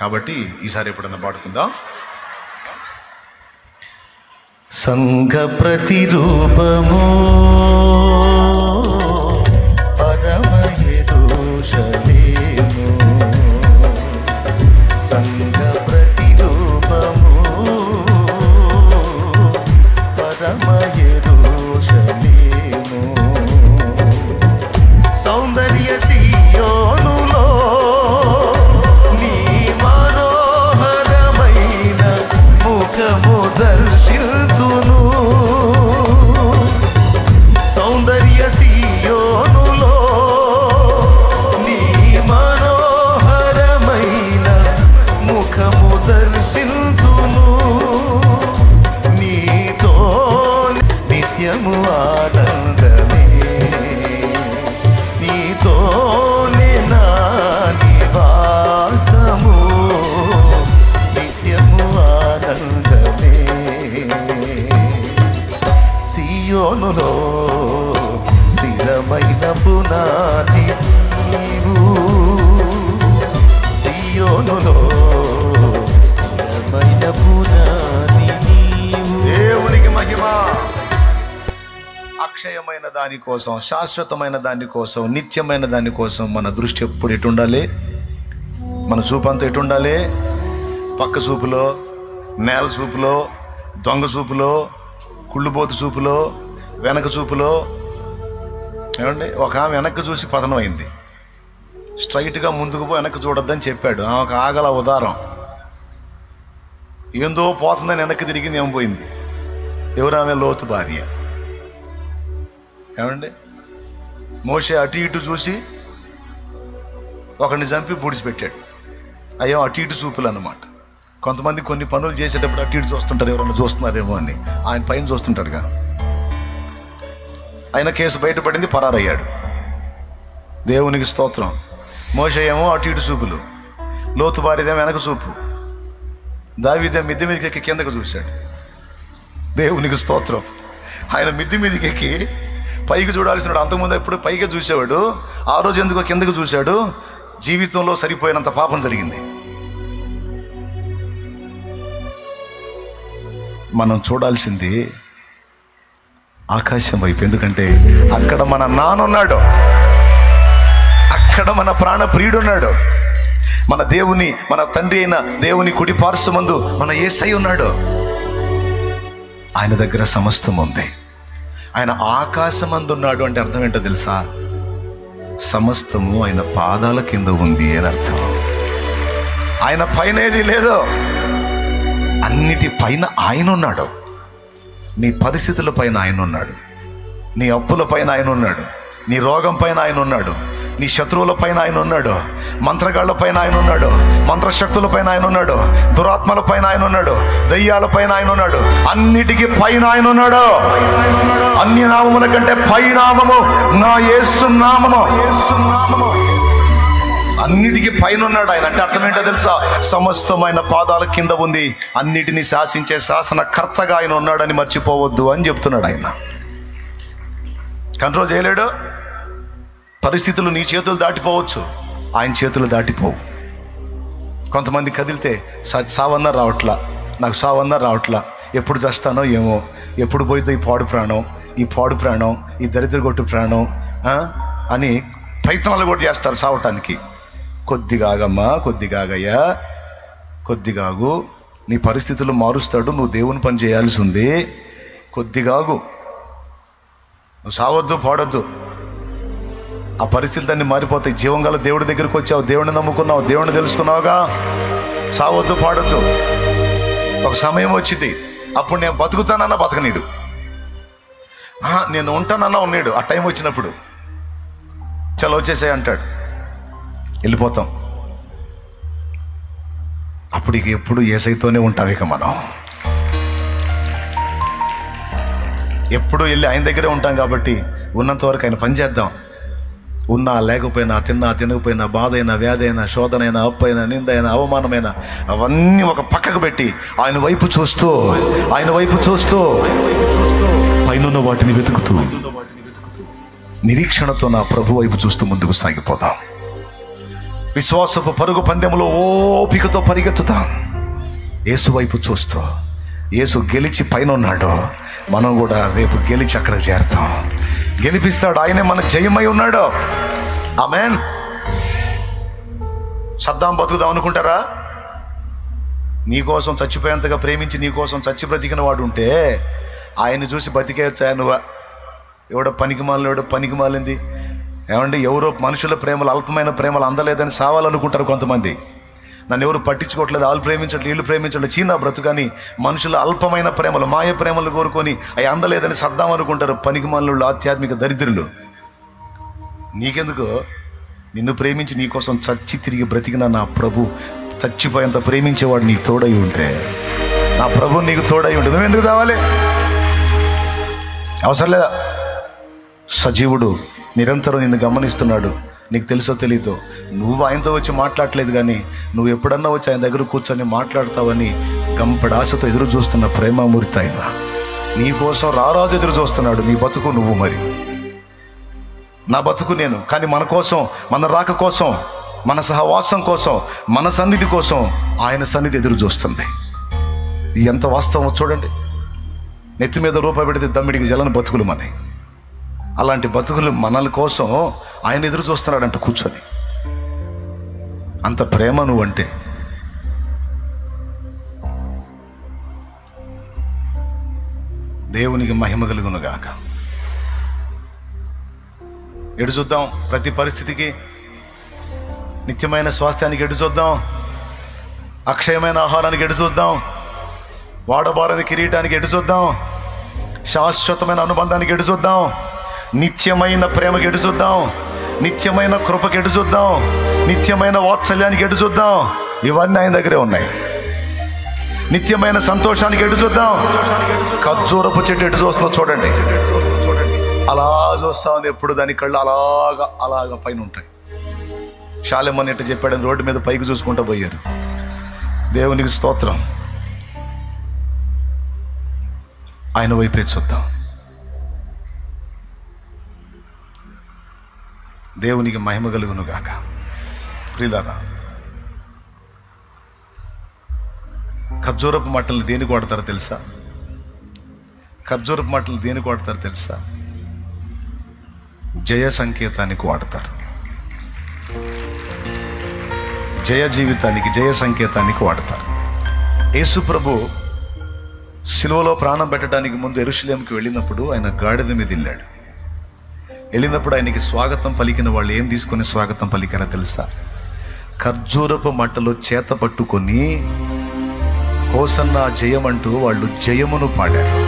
కాబట్టి ఈసారి ఎప్పుడన్నా పాడుకుందాం. సంఘ ప్రతిరూపము పరమ యెరూషలేము, సంఘ ప్రతిరూపము పరమ యెరూషలేము, సౌందర్య సియోనులో నీ మనోహరమైన ముఖము దర్శింతును. సౌందర్య సియోనులో నీ మనోహరమైన ముఖము దర్శింతును. నీతో నిత్యము ఆనందమే, నీతోనే నా నివాసము, నిత్యము ఆనందమే. సియోనులో స్థిరమైన పునాది నీవు, సియోనులో స్థిరమైన పునాది నీవు. దేవునికి మహిమ. అక్షయమైన దానికోసం, శాశ్వతమైన దానికోసం, నిత్యమైన దానికోసం మన దృష్టి ఎప్పుడు ఎటు ఉండాలి? మన చూపు అంతా ఎటు ఉండాలి? పక్క చూపులో, నేల చూపులో, దొంగ చూపులో, కుళ్ళుబోతు చూపులో, వెనక చూపులో. ఏమండి, ఒక ఆమె వెనక్కి చూసి పతనం అయింది. స్ట్రైట్గా ముందుకు పో, వెనక్కి చూడొద్దని చెప్పాడు. ఆమెకు ఆగల ఉదారం. ఏందో పోతుందని వెనక్కి తిరిగింది, ఏం పోయింది? ఎవరు ఆమె? లోతు భార్య. ఏమండి, మోషే అటు ఇటు చూసి ఒకరిని చంపి పూడిచిపెట్టాడు. అయ్యో అటు ఇటు చూపులు అన్నమాట. కొంతమంది కొన్ని పనులు చేసేటప్పుడు అటు ఇటు చూస్తుంటారు, ఎవరన్నా చూస్తున్నారేమో అని. ఆయన పైన చూస్తుంటాడుగా. ఆయన కేసు బయటపడింది, పరారయ్యాడు. దేవునికి స్తోత్రం. మోషే ఏమో అటు ఇటు చూపులు, లోతు భార్యదేమో వెనక చూపు. దావీదే మిద్దె మీదకి ఎక్కి కిందకు చూశాడు. దేవునికి స్తోత్రం. ఆయన మిద్దె మీదకి ఎక్కి పైకి చూడాల్సినాడు. అంతకుముందు ఎప్పుడు పైకి చూసేవాడు. ఆ రోజు ఎందుకో కిందకు చూశాడు. జీవితంలో సరిపోయినంత పాపం జరిగింది. మనం చూడాల్సింది ఆకాశం వైపు. ఎందుకంటే అక్కడ మన నాన్నున్నాడు, అక్కడ మన ప్రాణ ప్రియుడున్నాడు. మన దేవుని, మన తండ్రి అయిన దేవుని కుడి పార్శ్వమందు మన యేసయ్య ఉన్నాడు. ఆయన దగ్గర సమస్తం ఉంది. ఆయన ఆకాశమందు ఉన్నాడు అంటే అర్థం ఏంటో తెలుసా? సమస్తము ఆయన పాదాల కింద ఉంది అని అర్థం. ఆయన పైన ఏది లేదు, అన్నిటి పైన ఆయన ఉన్నాడు. నీ పరిస్థితుల పైన ఆయన ఉన్నాడు, నీ అప్పుల పైన ఆయన ఉన్నాడు, నీ రోగం పైన ఆయన ఉన్నాడు, నీ శత్రువుల పైన ఆయన ఉన్నాడు, మంత్రగాళ్ల పైన ఆయన ఉన్నాడు, మంత్రశక్తుల పైన ఆయన ఉన్నాడు, దురాత్మల పైన ఆయన ఉన్నాడు, దయ్యాల పైన ఆయన ఉన్నాడు. అన్నిటికీ పైన ఆయన ఉన్నాడు. అన్ని నామముల కంటే పై నామము నా యేసు నామము. అన్నిటికీ పైన ఉన్నాడు ఆయన. అంటే అర్థం ఏంటో తెలుసా? సమస్తమైన పాదాల కింద ఉంది. అన్నిటినీ శాసించే శాసనకర్తగా ఆయన ఉన్నాడని మర్చిపోవద్దు అని చెప్తున్నాడు. ఆయన కంట్రోల్ చేయలేడు. పరిస్థితులు నీ చేతులు దాటిపోవచ్చు, ఆయన చేతులు దాటిపోవు. కొంతమంది కదిలితే సావన్నా రావట్లా, నాకు సావన్నా రావట్లా, ఎప్పుడు చస్తానో ఏమో, ఎప్పుడు పోయితే ఈ పాడు ప్రాణం, ఈ దరిద్ర కొట్టు ప్రాణం అని ప్రయత్నాలు కూడా చేస్తారు సావటానికి. కొద్దిగా ఆగమ్మా, కొద్దిగా ఆగయ్యా, కొద్దిగాగు. నీ పరిస్థితులు మారుస్తాడు, నువ్వు దేవుని పని చేయాల్సి ఉంది. కొద్దిగాగు, నువ్వు సావద్దు, పాడొద్దు. ఆ పరిస్థితులన్నీ మారిపోతాయి. జీవంగల దేవుడి దగ్గరికి వచ్చావు, దేవుడిని నమ్ముకున్నావు, దేవుడిని తెలుసుకున్నావుగా. సావద్దు, పాడొద్దు. ఒక సమయం వచ్చింది, అప్పుడు నేను బతుకుతానన్నా బతకనీడు, నేను ఉంటానన్నా ఉన్నాడు. ఆ టైం వచ్చినప్పుడు చలో వచ్చేసాయి అంటాడు, వెళ్ళిపోతాం. అప్పుడు ఇక ఎప్పుడు యేసయ్యతోనే ఉంటాం. ఇక మనం ఎప్పుడు వెళ్ళి ఆయన దగ్గరే ఉంటాం కాబట్టి ఉన్నంత వరకు ఆయన పని చేద్దాం. ఉన్నా లేకపోయినా, తిన్నా తినకపోయినా, బాధ అయినా, వ్యాధి అయినా, శోధనైనా, అప్పైనా, నిందైనా, అవమానమైనా అవన్నీ ఒక పక్కకు పెట్టి ఆయన వైపు చూస్తూ పైనున్న వాటిని వెతుకుతూ నిరీక్షణతో నా ప్రభు వైపు చూస్తూ ముందుకు సాగిపోదాం. విశ్వాసపు పరుగు పందెములో ఓపికతో పరిగెత్తుతాం. యేసు వైపు చూస్తూ. యేసు గెలిచి పైన ఉన్నాడు, మనం కూడా రేపు గెలిచి అక్కడ చేరుతాం. గెలిపిస్తాడు. ఆయనే మన జయమై ఉన్నాడు. ఆమేన్. సద్దాం బతుకుదాం అనుకుంటారా? నీకోసం చచ్చిపోయేంతగా ప్రేమించి నీకోసం చచ్చి బ్రతికిన వాడు ఉంటే ఆయన్ని చూసి బతికేచ్చా నువ్వా? ఎవడో పనికి మాలింది ఏమండి, ఎవరో మనుషుల ప్రేమలు, అల్పమైన ప్రేమలు అందలేదని సావాలనుకుంటారు కొంతమంది. నన్ను ఎవరు పట్టించుకోవట్లేదు, వాళ్ళు ప్రేమించట్లేదు, వీళ్ళు ప్రేమించట్లేదు, చీనా బ్రతుకని మనుషుల అల్పమైన ప్రేమలు, మాయ ప్రేమలు కోరుకొని అవి అందలేదని సద్దాం అనుకుంటారు పనికి మాలిన ఆధ్యాత్మిక దరిద్రులు. నీకెందుకు? నిన్ను ప్రేమించి నీకోసం చచ్చి తిరిగి బ్రతికిన నా ప్రభు, చచ్చిపోయేంత ప్రేమించేవాడు నీకు తోడై ఉంటే, నా ప్రభు నీకు తోడై ఉంటే నువ్వెందుకు కావాలి? అవసరం లేదా? సజీవుడు నిరంతరం నిన్ను గమనిస్తున్నాడు. నీకు తెలుసో తెలీదో, నువ్వు ఆయనతో వచ్చి మాట్లాడలేదు, కానీ నువ్వు ఎప్పుడన్నా వచ్చి ఆయన దగ్గర కూర్చొని మాట్లాడతావని గంపడాశతో ఎదురు చూస్తున్న ప్రేమామూర్తి ఆయన. నీకోసం రారాజు ఎదురు చూస్తున్నాడు. నీ బతుకు నువ్వు, మరి నా బతుకు నేను. కానీ మన కోసం, మన రాక కోసం, మన సహవాసం కోసం, మన సన్నిధి కోసం ఆయన సన్నిధి ఎదురు చూస్తుంది. ఎంత వాస్తవం చూడండి. నెత్తి మీద రూపాయి పెడితే దమ్మిడికి జలని బతుకులు మనవి. అలాంటి బతుకులు మనల కోసం ఆయన ఎదురు చూస్తున్నాడంట కూర్చొని. అంత ప్రేమ నువ్వంటే. దేవునికి మహిమ కలుగునుగాక. ఎడు చూద్దాం ప్రతి పరిస్థితికి. నిత్యమైన స్వాస్థ్యానికి ఎడు చూద్దాం, అక్షయమైన ఆహారానికి ఎడు చూద్దాం, వాడబారని కిరీటానికి ఎడు చూద్దాం, శాశ్వతమైన అనుబంధానికి ఎడు చూద్దాం, నిత్యమైన ప్రేమకి ఎడు చూద్దాం, నిత్యమైన కృపకి ఎడు చూద్దాం, నిత్యమైన వాత్సల్యానికి ఎడు చూద్దాం. ఇవన్నీ ఆయన దగ్గరే ఉన్నాయి. నిత్యమైన సంతోషానికి ఎడు చూద్దాం. ఖర్జూరపు చెట్టు ఎటు చూస్తుందో చూడండి. అలా చూస్తా ఉంది ఎప్పుడు. దాని కళ్ళు అలాగా పైన ఉంటాయి. శాలెమ్మని ఎట్టు చెప్పాడని రోడ్డు మీద పైకి చూసుకుంటూ పోయారు. దేవునికి స్తోత్రం. ఆయన వైపే చూద్దాం. దేవునికి మహిమ కలుగును గాక. ప్రియులారా, ఖర్జూరపు మట్టలు దేనికి వాడతారో తెలుసా? ఖర్జూరపు మట్టలు దేనికి వాడతారో తెలుసా? జయ సంకేతానికి వాడతారు. జయ జీవితానికి, జయ సంకేతానికి వాడతారు. యేసు ప్రభు సిలువలో ప్రాణం పెట్టడానికి ముందు యెరూషలేముకి వెళ్ళినప్పుడు ఆయన గాడిద మీద వెళ్ళినప్పుడు ఆయనకి స్వాగతం పలికిన వాళ్ళు ఏం తీసుకొని స్వాగతం పలికారో తెలుసా? ఖర్జూరపు మట్టలు చేత పట్టుకొని హోసన్నా జయమంటూ వాళ్ళు జయమును పాడారు.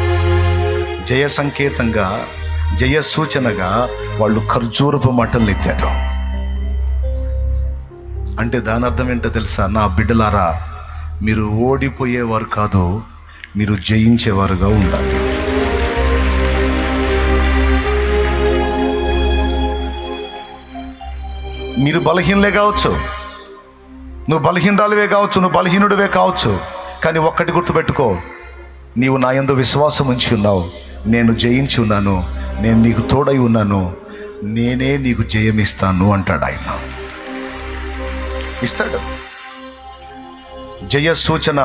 జయ సంకేతంగా, జయ సూచనగా వాళ్ళు ఖర్జూరపు మట్టలు ఎత్తారు. అంటే దాని అర్థం ఏంటో తెలుసా? నా బిడ్డలారా, మీరు ఓడిపోయేవారు కాదు, మీరు జయించేవారుగా ఉండాలి. మీరు బలహీనులే కావచ్చు, నువ్వు బలహీనురాలివే కావచ్చు, నువ్వు బలహీనుడివే కావచ్చు, కానీ ఒక్కటి గుర్తుపెట్టుకో, నీవు నా యందు విశ్వాసం ఉంచి ఉన్నావు, నేను జయించి ఉన్నాను, నేను నీకు తోడై ఉన్నాను, నేనే నీకు జయమిస్తాను అంటాడు ఆయన. ఇస్తాడు. జయ సూచన,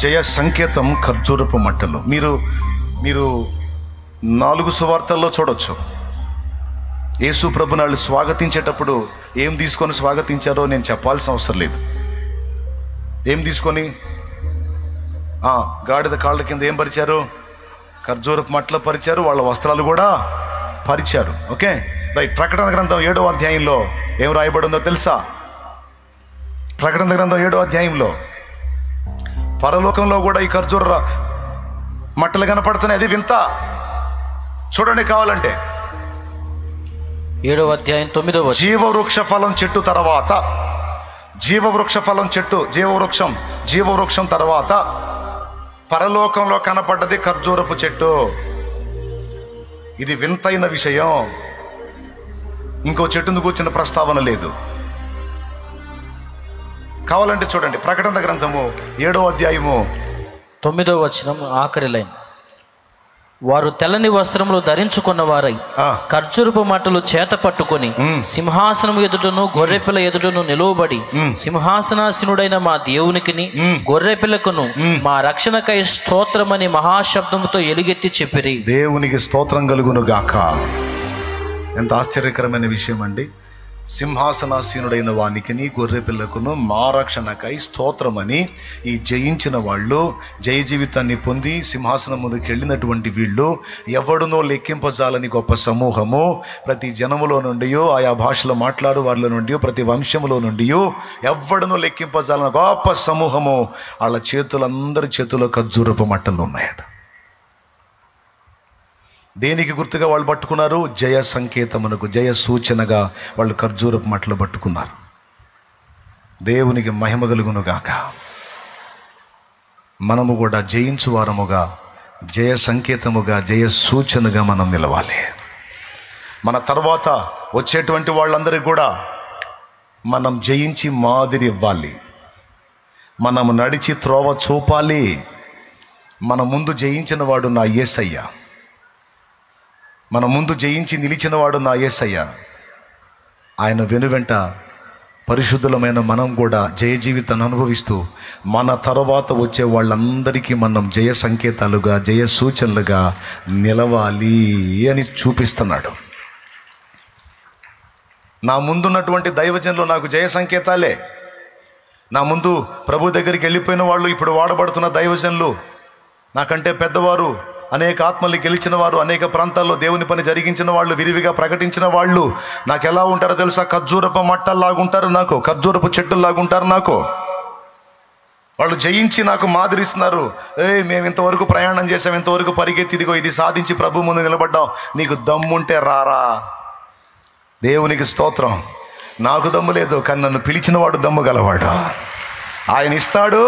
జయ సంకేతం ఖర్జూరపు మట్టలు. మీరు 4 సువార్తల్లో చూడొచ్చు. యేసు ప్రభుని వాళ్ళు స్వాగతించేటప్పుడు ఏం తీసుకొని స్వాగతించారో నేను చెప్పాల్సిన అవసరం లేదు. ఏం తీసుకొని? గాడిద కాళ్ళ కింద ఏం పరిచారు? ఖర్జూరపు మట్టలు పరిచారు, వాళ్ళ వస్త్రాలు కూడా పరిచారు. Okay, right. ప్రకటన గ్రంథం 7వ అధ్యాయంలో ఏం రాయబడిందో తెలుసా? ప్రకటన గ్రంథం 7వ అధ్యాయంలో పరలోకంలో కూడా ఈ ఖర్జూర మట్టలు కనపడుతున్నాయి. అది వింత. చూడండి కావాలంటే. 7వ అధ్యాయం 9వ వచనం. జీవవృక్ష ఫలం చెట్టు తర్వాత, జీవవృక్ష ఫలం చెట్టు, జీవవృక్షం తర్వాత పరలోకంలో కనపడ్డది ఖర్జూరపు చెట్టు. ఇది వింతైన విషయం. ఇంకో చెట్టును కూర్చున్న ప్రస్తావన లేదు. కావాలంటే చూడండి, ప్రకటన గ్రంథము 7వ అధ్యాయము 9వ వచనం ఆఖరి లైన్. వారు తెల్లని వస్త్రములు ధరించుకున్న వారై ఖర్జూరపు మట్టలు చేత పట్టుకొని సింహాసనం ఎదుటను గొర్రెపిల్ల ఎదుటను నిలువబడి సింహాసనాసీనుడైన మా దేవునికిని గొర్రెపిల్లకును మా రక్షణకై స్తోత్రమని మహాశబ్దముతో ఎలుగెత్తి చెప్పిరి. దేవునికి స్తోత్రం కలుగును గాక. ఎంత ఆశ్చర్యకరమైన విషయం అండి. సింహాసనాసీనుడైన వానికిని గొర్రెపిల్లకును మా రక్షణకై స్తోత్రమని ఈ జయించిన వాళ్ళు, జయ జీవితాన్ని పొంది సింహాసనం ముందుకు వెళ్ళినటువంటి వీళ్ళు, ఎవడునో లెక్కింపజాలని గొప్ప సమూహము, ప్రతి జనములో నుండి, ఆయా భాషలో మాట్లాడు వారిలో నుండి, ప్రతి వంశములో నుండి ఎవడునో లెక్కింపజాలని గొప్ప సమూహము, వాళ్ళ చేతులందరి చేతుల్లో ఖర్జూరపు మట్టలు ఉన్నాయట. దేనికి గుర్తుగా వాళ్ళు పట్టుకున్నారు? జయ సంకేతమునకు, జయ సూచనగా వాళ్ళు ఖర్జూరపు మట్టలు పట్టుకున్నారు. దేవునికి మహిమ కలుగును గాక. మనము కూడా జయించు వారముగా, జయ సంకేతముగా, జయ సూచనగా మనం నిలవాలి. మన తర్వాత వచ్చేటువంటి వాళ్ళందరికీ కూడా మనం జయించి మాదిరి ఇవ్వాలి. మనం నడిచి త్రోవ చూపాలి. మన ముందు జయించిన వాడు నా యేసయ్య, మన ముందు జయించి నిలిచిన వాడు నా యేసయ్య. ఆయన వెనువెంట పరిశుద్ధులమైన మనం కూడా జయ జీవితాన్ని అనుభవిస్తూ మన తర్వాత వచ్చే వాళ్ళందరికీ మనం జయ సంకేతాలుగా, జయ సూచనలుగా నిలవాలి అని చూపిస్తున్నాడు. నా ముందున్నటువంటి దైవజనులు నాకు జయ సంకేతాలే. నా ముందు ప్రభు దగ్గరికి వెళ్ళిపోయిన వాళ్ళు, ఇప్పుడు వాడబడుతున్న దైవజనులు, నాకంటే పెద్దవారు, అనేక ఆత్మల్ని గెలిచిన వారు, అనేక ప్రాంతాల్లో దేవుని పని జరిగించిన వాళ్ళు, విరివిగా ప్రకటించిన వాళ్ళు నాకు ఎలా ఉంటారో తెలుసా? ఖర్జూరపు మట్టల్లాగుంటారు, నాకు ఖర్జూరపు చెట్టుల్లాగుంటారు. నాకు వాళ్ళు జయించి నాకు మాదిరిస్తున్నారు. మేము ఇంతవరకు ప్రయాణం చేసాం, ఇంతవరకు పరిగెత్తి, ఇదిగో ఇది సాధించి ప్రభు ముందు నిలబడ్డాం. నీకు దమ్ముంటే రారా. దేవునికి స్తోత్రం. నాకు దమ్ము లేదు, కానీ నన్ను పిలిచిన వాడు దమ్ము గలవాడు. ఆయన ఇస్తాడు,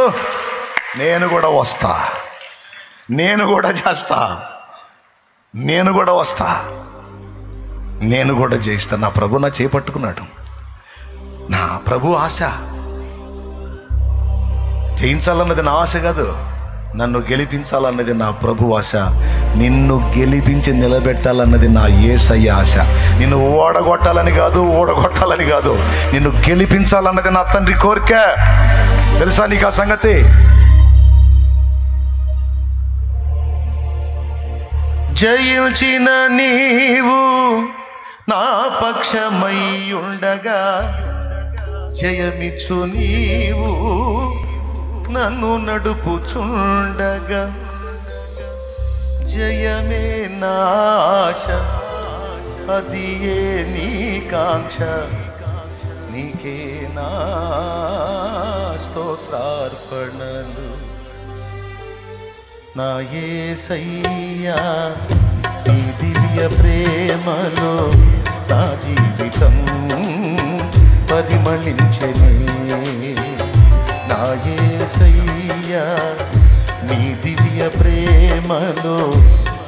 నేను కూడా వస్తా, నేను కూడా చేస్తా, నేను కూడా వస్తా, నేను కూడా జయిస్తా. నా ప్రభు నా చేపట్టుకున్నాడు. నా ప్రభు ఆశ. జయించాలన్నది నా ఆశ కాదు, నన్ను గెలిపించాలన్నది నా ప్రభు ఆశ. నిన్ను గెలిపించి నిలబెట్టాలన్నది నా యేసయ్య ఆశ. నిన్ను ఓడగొట్టాలని కాదు, నిన్ను గెలిపించాలన్నది నా తండ్రి కోరిక. తెలుసా నీకు ఆ సంగతి? జయించిన నీవు నా పక్షమై ఉండగా, జయమిచ్చు నీవు నన్ను నడుపుచుండగా, జయమే నాశ అది ఏ నీ కాంక్ష, నీకే నా స్తోత్రార్పణలు. నా యేసయ్యా నీ దివ్య ప్రేమలో నా జీవితం పరిమళించెనే. నా యేసయ్యా నీ దివ్య ప్రేమలో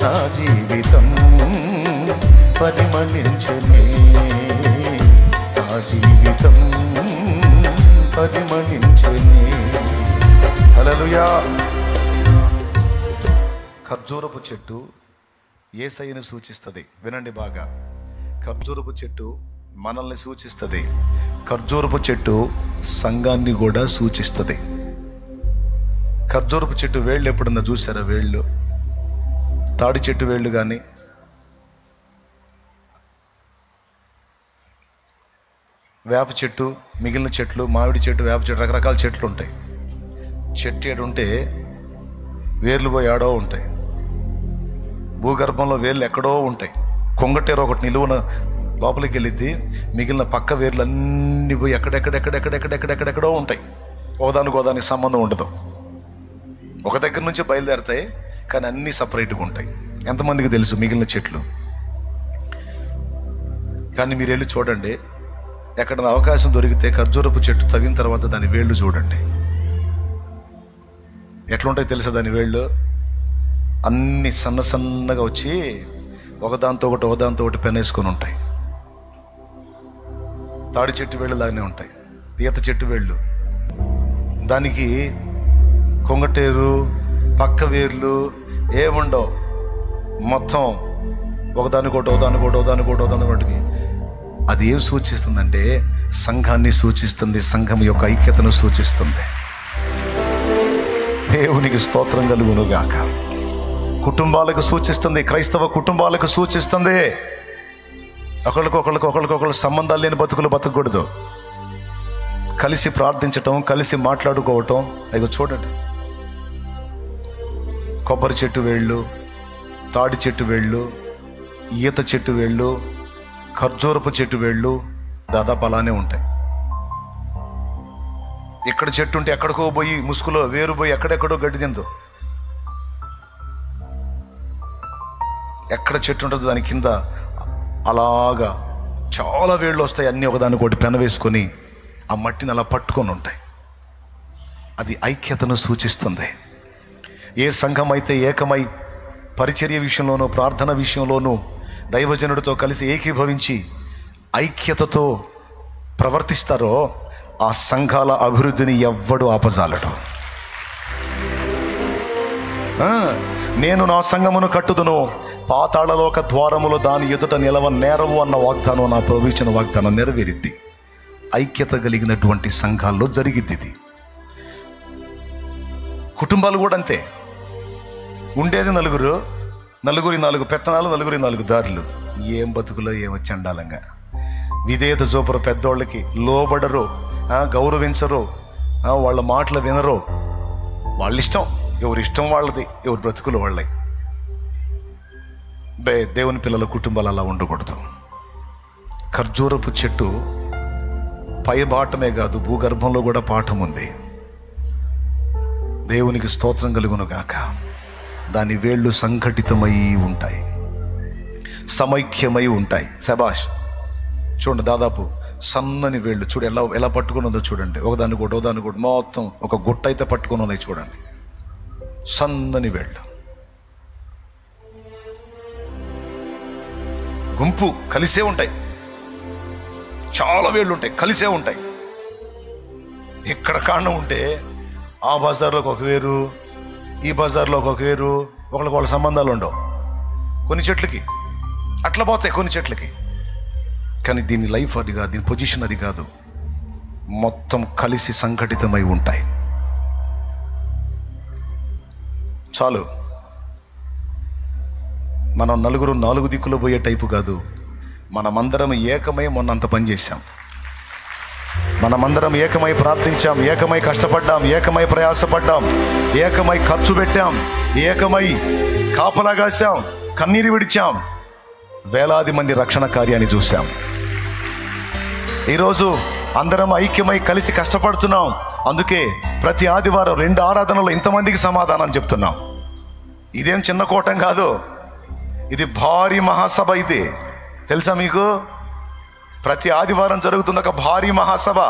నా జీవితం పరిమళించెనే. నా జీవితం పరిమళించెనే. హల్లెలూయా. ఖర్జూరపు చెట్టు యేసయ్యను సూచిస్తుంది. వినండి బాగా, ఖర్జూరపు చెట్టు మనల్ని సూచిస్తుంది. ఖర్జూరపు చెట్టు సంఘాన్ని కూడా సూచిస్తుంది. ఖర్జూరపు చెట్టు వేళ్ళు ఎప్పుడన్నా చూసారా? వేళ్ళు, తాడి చెట్టు వేళ్ళు కానీ, వేప చెట్టు, మిగిలిన చెట్లు, మామిడి చెట్టు, వేప చెట్టు, రకరకాల చెట్లు ఉంటాయి. చెట్టు ఏడు ఉంటే వేర్లు పోయి ఆడో ఉంటాయి. భూగర్భంలో వేర్లు ఎక్కడో ఉంటాయి. కొంగటేరు ఒకటి నిలువున లోపలికి వెళ్ళిద్ది, మిగిలిన పక్క వేర్లు అన్నీ పోయి ఎక్కడెక్కడెక్కడెక్కడెక్కడెక్కడెక్కడెక్కడో ఉంటాయి. ఒకదానికి సంబంధం ఉండదు. ఒక దగ్గర నుంచి బయలుదేరుతాయి, కానీ అన్నీ సపరేట్గా ఉంటాయి. ఎంతమందికి తెలుసు మిగిలిన చెట్లు? కానీ మీరు వెళ్ళి చూడండి, ఎక్కడ అవకాశం దొరికితే ఖర్జూరపు చెట్టు తగిన తర్వాత దాని వేళ్ళు చూడండి, ఎట్లుంటాయి తెలుసా? దాని వేళ్ళు అన్నీ సన్నగా వచ్చి ఒకదాంతో ఒకటి పెనేసుకొని ఉంటాయి. తాడి చెట్టు వేళ్ళు లాగానే ఉంటాయి. ఈత చెట్టు వేళ్ళు, దానికి కొంగటేరు, పక్క వేర్లు ఏముండవు. మొత్తం ఒకదానికోటికి. అది ఏం సూచిస్తుందంటే సంఘాన్ని సూచిస్తుంది, సంఘం యొక్క ఐక్యతను సూచిస్తుంది. దేవునికి స్తోత్రం కలుగునుగాక. కుటుంబాలకు సూచిస్తుంది, క్రైస్తవ కుటుంబాలకు సూచిస్తుంది. ఒకళ్ళకొకళ్ళు సంబంధాలు లేని బతుకులు బతకూడదు. కలిసి ప్రార్థించటం, కలిసి మాట్లాడుకోవటం. అయ్యో చూడండి, కొబ్బరి చెట్టు వేళ్ళు, తాడి చెట్టు వేళ్ళు, ఈత చెట్టు వేళ్ళు, ఖర్జూరపు చెట్టు వేళ్ళు దాదాపు అలానే ఉంటాయి. ఇక్కడ చెట్టు ఉంటే ఎక్కడికో పోయి ముసుగులో వేరు పోయి ఎక్కడెక్కడో గడ్డి తిందు. ఎక్కడ చెట్టు ఉంటుందో దాని కింద అలాగా చాలా వేళ్ళు వస్తాయి. అన్నీ ఒకదానికొకటి పెన వేసుకొని ఆ మట్టిని అలా పట్టుకొని ఉంటాయి. అది ఐక్యతను సూచిస్తుంది. ఏ సంఘం అయితే ఏకమై పరిచర్య విషయంలోనూ, ప్రార్థన విషయంలోనూ దైవజనుడితో కలిసి ఏకీభవించి ఐక్యతతో ప్రవర్తిస్తారో ఆ సంఘాల అభివృద్ధిని ఎవ్వడు ఆపజాలడు. నేను నా సంఘమును కట్టుదును, పాతాళలోక ద్వారములు దాని ఎదుట నిలవ నేరవు అన్న వాగ్దానం, నా ప్రవచన వాగ్దానం నెరవేరిద్ది. ఐక్యత కలిగినటువంటి సంఘాల్లో జరిగిద్ది ఇది. కుటుంబాలు కూడా అంతే. ఉండేది నలుగురు, 4 పెత్తనాలు, 4 దారులు. ఏం బతుకులో ఏమో చండాలంగా. విధేయత చూపరు, పెద్దోళ్ళకి లోబడరు, గౌరవించరు, వాళ్ళ మాటలు వినరు. వాళ్ళ ఇష్టం, ఎవరి ఇష్టం వాళ్ళది, ఎవరి బ్రతుకులు వాళ్ళే. దేవుని పిల్లల కుటుంబాలు అలా ఉండకూడదు. ఖర్జూరపు చెట్టు పై బాటమే కాదు, భూగర్భంలో కూడా పాఠం ఉంది. దేవునికి స్తోత్రం కలుగును గాక. దాని వేళ్ళు సంఘటితమై ఉంటాయి, సమైక్యమై ఉంటాయి. శబాష్. చూడండి, దాదాపు సన్నని వేళ్ళు చూడు ఎలా పట్టుకుని ఉందో చూడండి. ఒకదానికోటి మొత్తం ఒక గుట్ట అయితే పట్టుకుని ఉన్నాయి చూడండి. సన్నని వేళ్ళు, గుంపు కలిసే ఉంటాయి. చాలా వేళ్ళు ఉంటాయి, కలిసే ఉంటాయి. ఇక్కడ కాండం ఉంటే ఆ బజార్లోకి ఒక వేరు, ఈ బజార్లోకి ఒక వేరు, వాళ్ళ సంబంధాలు ఉండవు. కొన్ని చెట్లకి అట్లా పోతాయి, కొన్ని చెట్లకి. కానీ దీని లైఫ్ అది కాదు, దీని పొజిషన్ అది కాదు. మొత్తం కలిసి సంఘటితమై ఉంటాయి. చాలు. మనం 4 దిక్కులు పోయే టైపు కాదు. మనమందరం ఏకమై మొన్నంత పని చేశాం. మనమందరం ఏకమై ప్రార్థించాం, ఏకమై కష్టపడ్డాం, ఏకమై ప్రయాసపడ్డాం, ఏకమై ఖర్చు పెట్టాం, ఏకమై కాపలా కాశాం, కన్నీరు విడిచాం, వేలాది మంది రక్షణ కార్యాన్ని చూశాం. ఈరోజు అందరం ఐక్యమై కలిసి కష్టపడుతున్నాం. అందుకే ప్రతి ఆదివారం 2 ఆరాధనలు ఇంతమందికి సమాధానం చెప్తున్నాం. ఇదేం చిన్న కూటం కాదు, ఇది భారీ మహాసభ. ఇది తెలుసా మీకు? ప్రతి ఆదివారం జరుగుతున్న ఒక భారీ మహాసభ.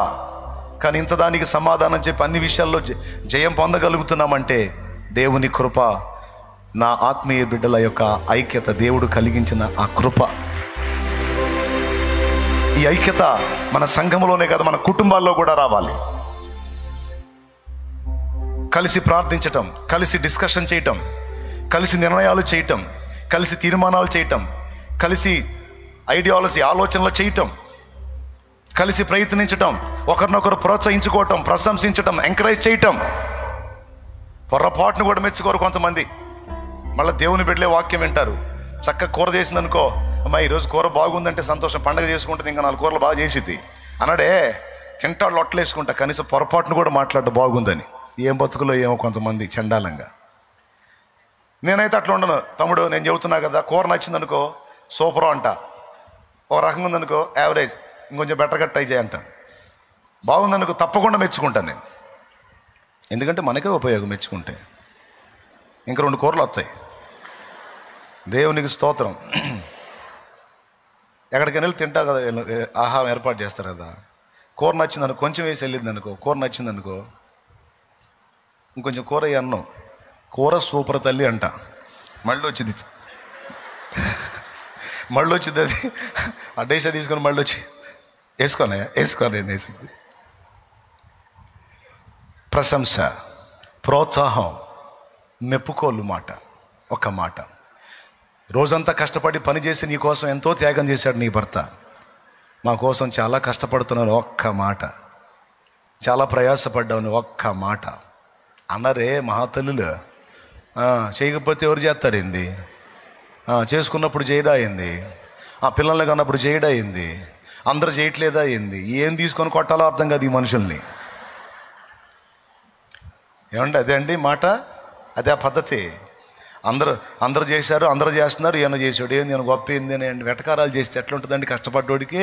కానీ ఇంత దానికి సమాధానం చెప్పి అన్ని విషయాల్లో జయం పొందగలుగుతున్నామంటే దేవుని కృప, నా ఆత్మీయ బిడ్డల యొక్క ఐక్యత, దేవుడు కలిగించిన ఆ కృప. ఈ ఐక్యత మన సంఘంలోనే కాదు, మన కుటుంబాల్లో కూడా రావాలి. కలిసి ప్రార్థించటం, కలిసి డిస్కషన్ చేయటం, కలిసి నిర్ణయాలు చేయటం, కలిసి తీర్మానాలు చేయటం, కలిసి ఐడియాలజీ ఆలోచనలు చేయటం, కలిసి ప్రయత్నించటం, ఒకరినొకరు ప్రోత్సహించుకోవటం, ప్రశంసించటం, ఎంకరేజ్ చేయటం. పొరపాటును కూడా మెచ్చుకోరు కొంతమంది. మళ్ళీ దేవుని బిడ్డలే వాక్యం వింటారు. చక్కగా కూర చేసిందనుకో, అమ్మా ఈరోజు కూర బాగుందంటే సంతోషం, పండగ చేసుకుంటుంది, ఇంకా 4 కూరలు బాగా చేసిద్ది అన్నాడే. తింటాడు లొట్టలేసుకుంటా, కనీసం పొరపాటును కూడా మాట్లాడటం బాగుందని. ఏం బతుకులో ఏమో కొంతమంది చండాలంగా. నేనైతే అట్లా ఉండను. తమ్ముడు నేను చెబుతున్నా కదా, కూర నచ్చిందనుకో సూపర్ అంట, ఓ రకంగా ఉందనుకో యావరేజ్, ఇంకొంచెం బెటర్గా ట్రై చేయంటాను. బాగుందనుకో తప్పకుండా మెచ్చుకుంటాను నేను. ఎందుకంటే మనకే ఉపయోగం మెచ్చుకుంటే. ఇంకా 2 కూరలు వస్తాయి. దేవునికి స్తోత్రం. ఎక్కడికైనా వెళ్ళి తింటా కదా, ఆహారం ఏర్పాటు చేస్తారు కదా. కూర నచ్చిందనుకో, కొంచెం వేసి వెళ్ళింది అనుకో, కూర నచ్చిందనుకో ఇంకొంచెం కూర అన్నం, కూర సూపర్ తల్లి అంట. మళ్ళీ వచ్చింది అది ఆ డేషా తీసుకొని మళ్ళీ వచ్చి వేసుకోనే వేసింది. ప్రశంస, ప్రోత్సాహం, మెప్పుకోలు మాట, ఒక మాట. రోజంతా కష్టపడి పనిచేసి నీ కోసం ఎంతో త్యాగం చేశాడు నీ భర్త. మా కోసం చాలా కష్టపడుతున్నాను, ఒక్క మాట. చాలా ప్రయాసపడ్డాను, ఒక్క మాట అన్నరే మహాతల్లులు. చేయకపోతే ఎవరు చేస్తారేంది? చేసుకున్నప్పుడు చేయడా అయింది, పిల్లల్ని కన్నప్పుడు చేయడా అయింది, అందరూ చేయట్లేదా అయింది. ఏం తీసుకొని కొట్టాలో అర్థం కాదు ఈ మనుషుల్ని. ఏమండి అదే అండి మాట, అదే ఆ పద్ధతి. అందరూ చేశారు, అందరూ చేస్తున్నారు, ఏమో చేసాడు, ఏంది నేను గొప్ప ఏంది అని వెటకారాలు చేస్తే ఎట్లా ఉంటుందండి కష్టపడ్డోడికి.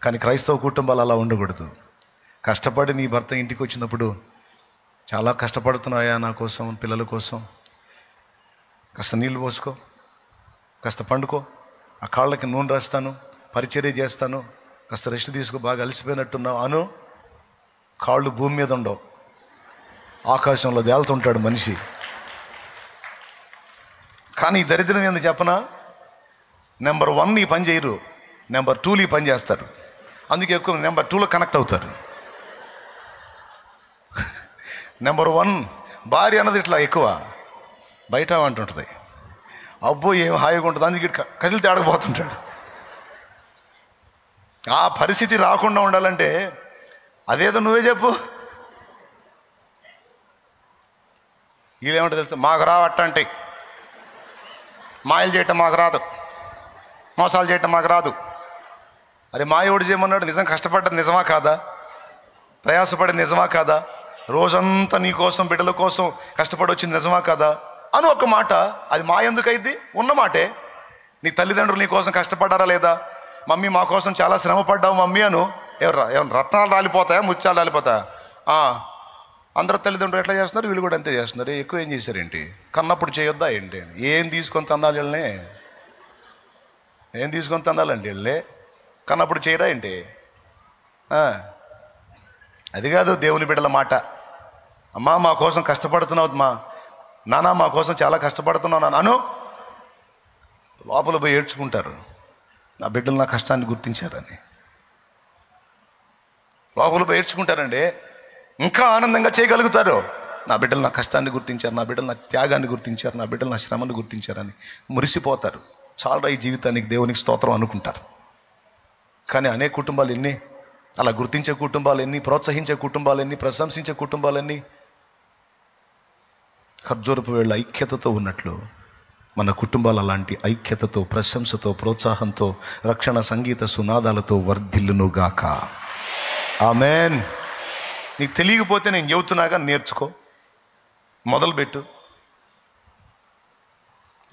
కానీ క్రైస్తవ కుటుంబాలు అలా ఉండకూడదు. కష్టపడి నీ భర్త ఇంటికి వచ్చినప్పుడు, చాలా కష్టపడుతున్నాయా నా కోసం, పిల్లల కోసం, కాస్త నీళ్ళు పోసుకో, కాస్త పండుకో, ఆ కాళ్ళకి నూనె రాస్తాను, పరిచర్య చేస్తాను, కాస్త రెస్ట్ తీసుకో, బాగా అలసిపోయినట్టున్నావు అను. కాళ్ళు భూమి మీద ఉండవు, ఆకాశంలో తేలుతుంటాడు మనిషి. కానీ ఈ దరిద్రం ఏంది చెప్పనా? నెంబర్ 1 ఈ పని చేయరు, నెంబర్ 2 ఈ పని చేస్తారు. అందుకే ఎక్కువ నెంబర్ 2లో కనెక్ట్ అవుతారు. నెంబర్ 1 భార్య అన్నది ఇట్లా ఎక్కువ బయట అంటుంటుంది, అబ్బో ఏం హాయిగా ఉంటుంది, అందుకే కదిలితే ఆడకపోతుంటాడు. ఆ పరిస్థితి రాకుండా ఉండాలంటే అదేదో నువ్వే చెప్పు. వీళ్ళేమంటే తెలుసా, మాకు రావట్టంటే మాయలు చేయటం మాకు రాదు, మోసాలు చేయటం మాకు రాదు. అరే మాయోడు చేయమన్నాడు, నిజం కష్టపడ్డది నిజమా కాదా? ప్రయాసపడింది నిజమా కాదా? రోజంతా నీ కోసం బిడ్డల కోసం కష్టపడి వచ్చింది నిజమా కాదా అని ఒక మాట. అది మా ఎందుకు అయింది? ఉన్న మాటే. నీ తల్లిదండ్రులు నీ కోసం కష్టపడ్డారా లేదా? మమ్మీ మా కోసం చాలా శ్రమ పడ్డావు మమ్మీ అను. ఏమన్నా రత్నాలు రాలిపోతాయా, ముత్యాలు రాలిపోతాయా? అందరు తల్లిదండ్రులు ఎట్లా చేస్తున్నారు, వీళ్ళు కూడా అంతే చేస్తున్నారు. ఎక్కువ ఏం చేశారేంటి? కన్నప్పుడు చేయొద్దా ఏంటి? ఏం తీసుకొని తందాలి వీళ్ళనే? ఏం తీసుకొని తందాలండి వీళ్ళే? కన్నప్పుడు చేయరా ఏంటి? అది కాదు దేవుని బిడ్డల మాట. అమ్మా మా కోసం కష్టపడుతున్నావు, నాన్న మా కోసం చాలా కష్టపడుతున్నావు నాన్న అను. లోపల పోయి ఏడ్చుకుంటారు, నా బిడ్డలు నా కష్టాన్ని గుర్తించారని. లోపల పోయి ఏడ్చుకుంటారండి. ఇంకా ఆనందంగా చేయగలుగుతారు, నా బిడ్డలు నా కష్టాన్ని గుర్తించారు, నా బిడ్డలు నా త్యాగాన్ని గుర్తించారు, నా బిడ్డలు నా శ్రమను గుర్తించారని మురిసిపోతారు. చాలా ఈ జీవితానికి దేవునికి స్తోత్రం అనుకుంటారు. కానీ అనేక కుటుంబాలు ఎన్ని అలా గుర్తించే కుటుంబాలు ఎన్ని, ప్రోత్సహించే కుటుంబాలు ఎన్ని, ప్రశంసించే కుటుంబాలన్నీ. ఖర్జూరపు వేళ్ళ ఐక్యతతో ఉన్నట్లు మన కుటుంబాలు అలాంటి ఐక్యతతో, ప్రశంసతో, ప్రోత్సాహంతో, రక్షణ సంగీత సునాదాలతో వర్ధిల్లునుగాక. ఆమేన్. నీకు తెలియకపోతే నేను చెబుతున్నాగా, నేర్చుకో, మొదలుపెట్టు.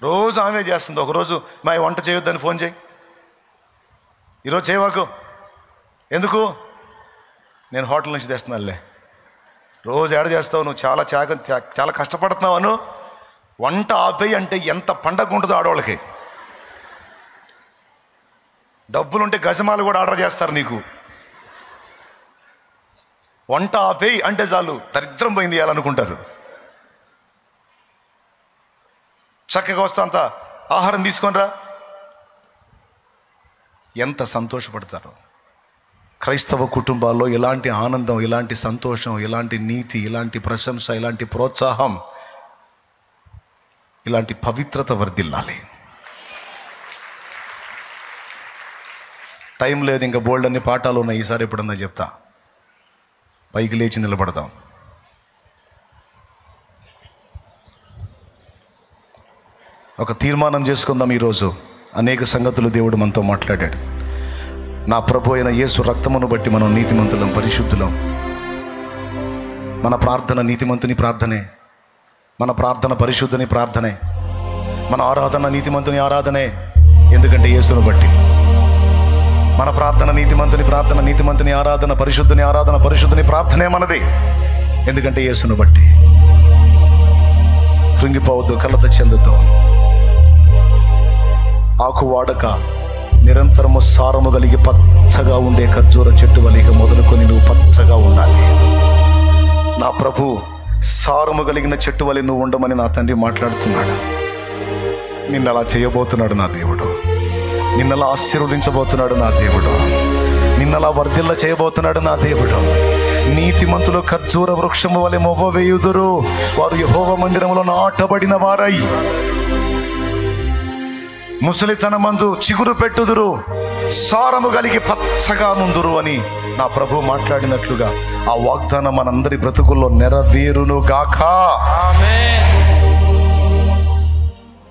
రోజు ఆమె చేస్తుంది. ఒకరోజు మా వంట చేయొద్దని ఫోన్ చేయి, ఈరోజు చేయవాకు. ఎందుకు? నేను హోటల్ నుంచి తెస్తున్నానులే. రోజు ఏడ చేస్తావు నువ్వు? చాలా కష్టపడుతున్నావు. వంట ఆపేయి అంటే ఎంత పండగ ఉంటుందో ఆడవాళ్ళకి. డబ్బులుంటే గజమాలు కూడా ఆర్డర్ చేస్తారు నీకు. వంట ఆపేయి అంటే చాలు, దరిద్రం పోయింది ఇవ్వాలనుకుంటారు. చక్కగా వస్తా అంత ఆహారం తీసుకొనిరా, ఎంత సంతోషపడతారో. క్రైస్తవ కుటుంబాల్లో ఇలాంటి ఆనందం, ఇలాంటి సంతోషం, ఇలాంటి నీతి, ఇలాంటి ప్రశంస, ఇలాంటి ప్రోత్సాహం, ఇలాంటి పవిత్రత వర్ధిల్లాలి. టైం లేదు, ఇంకా బోల్డ్ అన్ని పాఠాలు ఉన్నాయి. ఈసారి ఎప్పుడన్నా చెప్తా. పైకి లేచి నిలబడతాం. ఒక తీర్మానం చేసుకుందాం ఈరోజు. అనేక సంగతులు దేవుడు మనతో మాట్లాడాడు. నా ప్రభు అయిన యేసు రక్తమును బట్టి మనం నీతిమంతులం, పరిశుద్ధులం. మన ప్రార్థన నీతిమంతుని ప్రార్థనే, మన ప్రార్థన పరిశుద్ధుని ప్రార్థనే, మన ఆరాధన నీతిమంతుని ఆరాధనే. ఎందుకంటే యేసును బట్టి. మన ప్రార్థన నీతిమంతుని ప్రార్థన, నీతిమంతుని ఆరాధన, పరిశుద్ధుని ఆరాధన, పరిశుద్ధుని ప్రార్థనే మనది. ఎందుకంటే యేసును బట్టి. కృంగిపోవద్దు, కలత చెందుతో. ఆకు వాడక నిరంతరము సారము కలిగి పచ్చగా ఉండే ఖర్జూర చెట్టు వలిగా మొదలుకొని నువ్వు పచ్చగా ఉండాలి. నా ప్రభు సారము కలిగిన చెట్టు వలె నువ్వు ఉండమని నా తండ్రి మాట్లాడుతున్నాడు. నిన్నలా చేయబోతున్నాడు నా దేవుడు. నిన్నలా ఆశీర్వదించబోతున్నాడు నా దేవుడు. నిన్నలా వర్ధిల్ల చేయబోతున్నాడు నా దేవుడు. నీతిమంతులు ఖర్జూర వృక్షము వలె మొవ్వ వేయుదురు. వారు యెహోవా మందిరములో నాటబడిన వారై ముసలితనమందు చిగురు పెట్టుదురు, సారము కలిగి పచ్చగా నుందురు అని నా ప్రభు మాట్లాడినట్లుగా ఆ వాగ్దానం మనందరి బ్రతుకుల్లో నెరవేరును గాక.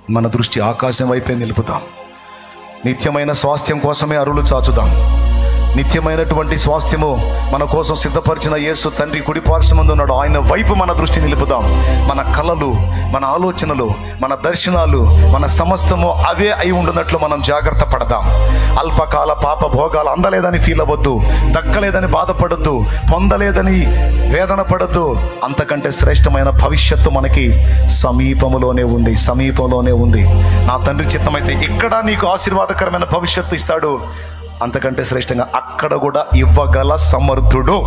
మన దృష్టి ఆకాశం వైపే నిలుపుదాం. నిత్యమైన స్వాస్థ్యం కోసమే అరులు చాచుదాం. నిత్యమైనటువంటి స్వాస్థ్యము మన కోసం సిద్ధపరిచిన యేసు తండ్రి కుడిపార్శ్వమందు ఉన్నాడు. ఆయన వైపు మన దృష్టి నిలుపుదాం. మన కలలు, మన ఆలోచనలు, మన దర్శనాలు, మన సమస్తము అవే అయి ఉండునట్లు మనం జాగ్రత్త పడదాం. అల్పకాల పాప భోగాలు అందలేదని ఫీల్ అవ్వద్దు, దక్కలేదని బాధపడద్దు, పొందలేదని వేదన పడద్దు. అంతకంటే శ్రేష్టమైన భవిష్యత్తు మనకి సమీపంలోనే ఉంది, సమీపంలోనే ఉంది. నా తండ్రి చిత్తమైతే ఇక్కడ నీకు ఆశీర్వాదకరమైన భవిష్యత్తు ఇస్తాడు. అంతకంటే శ్రేష్టంగా అక్కడ కూడా ఇవ్వగల సమర్థుడు.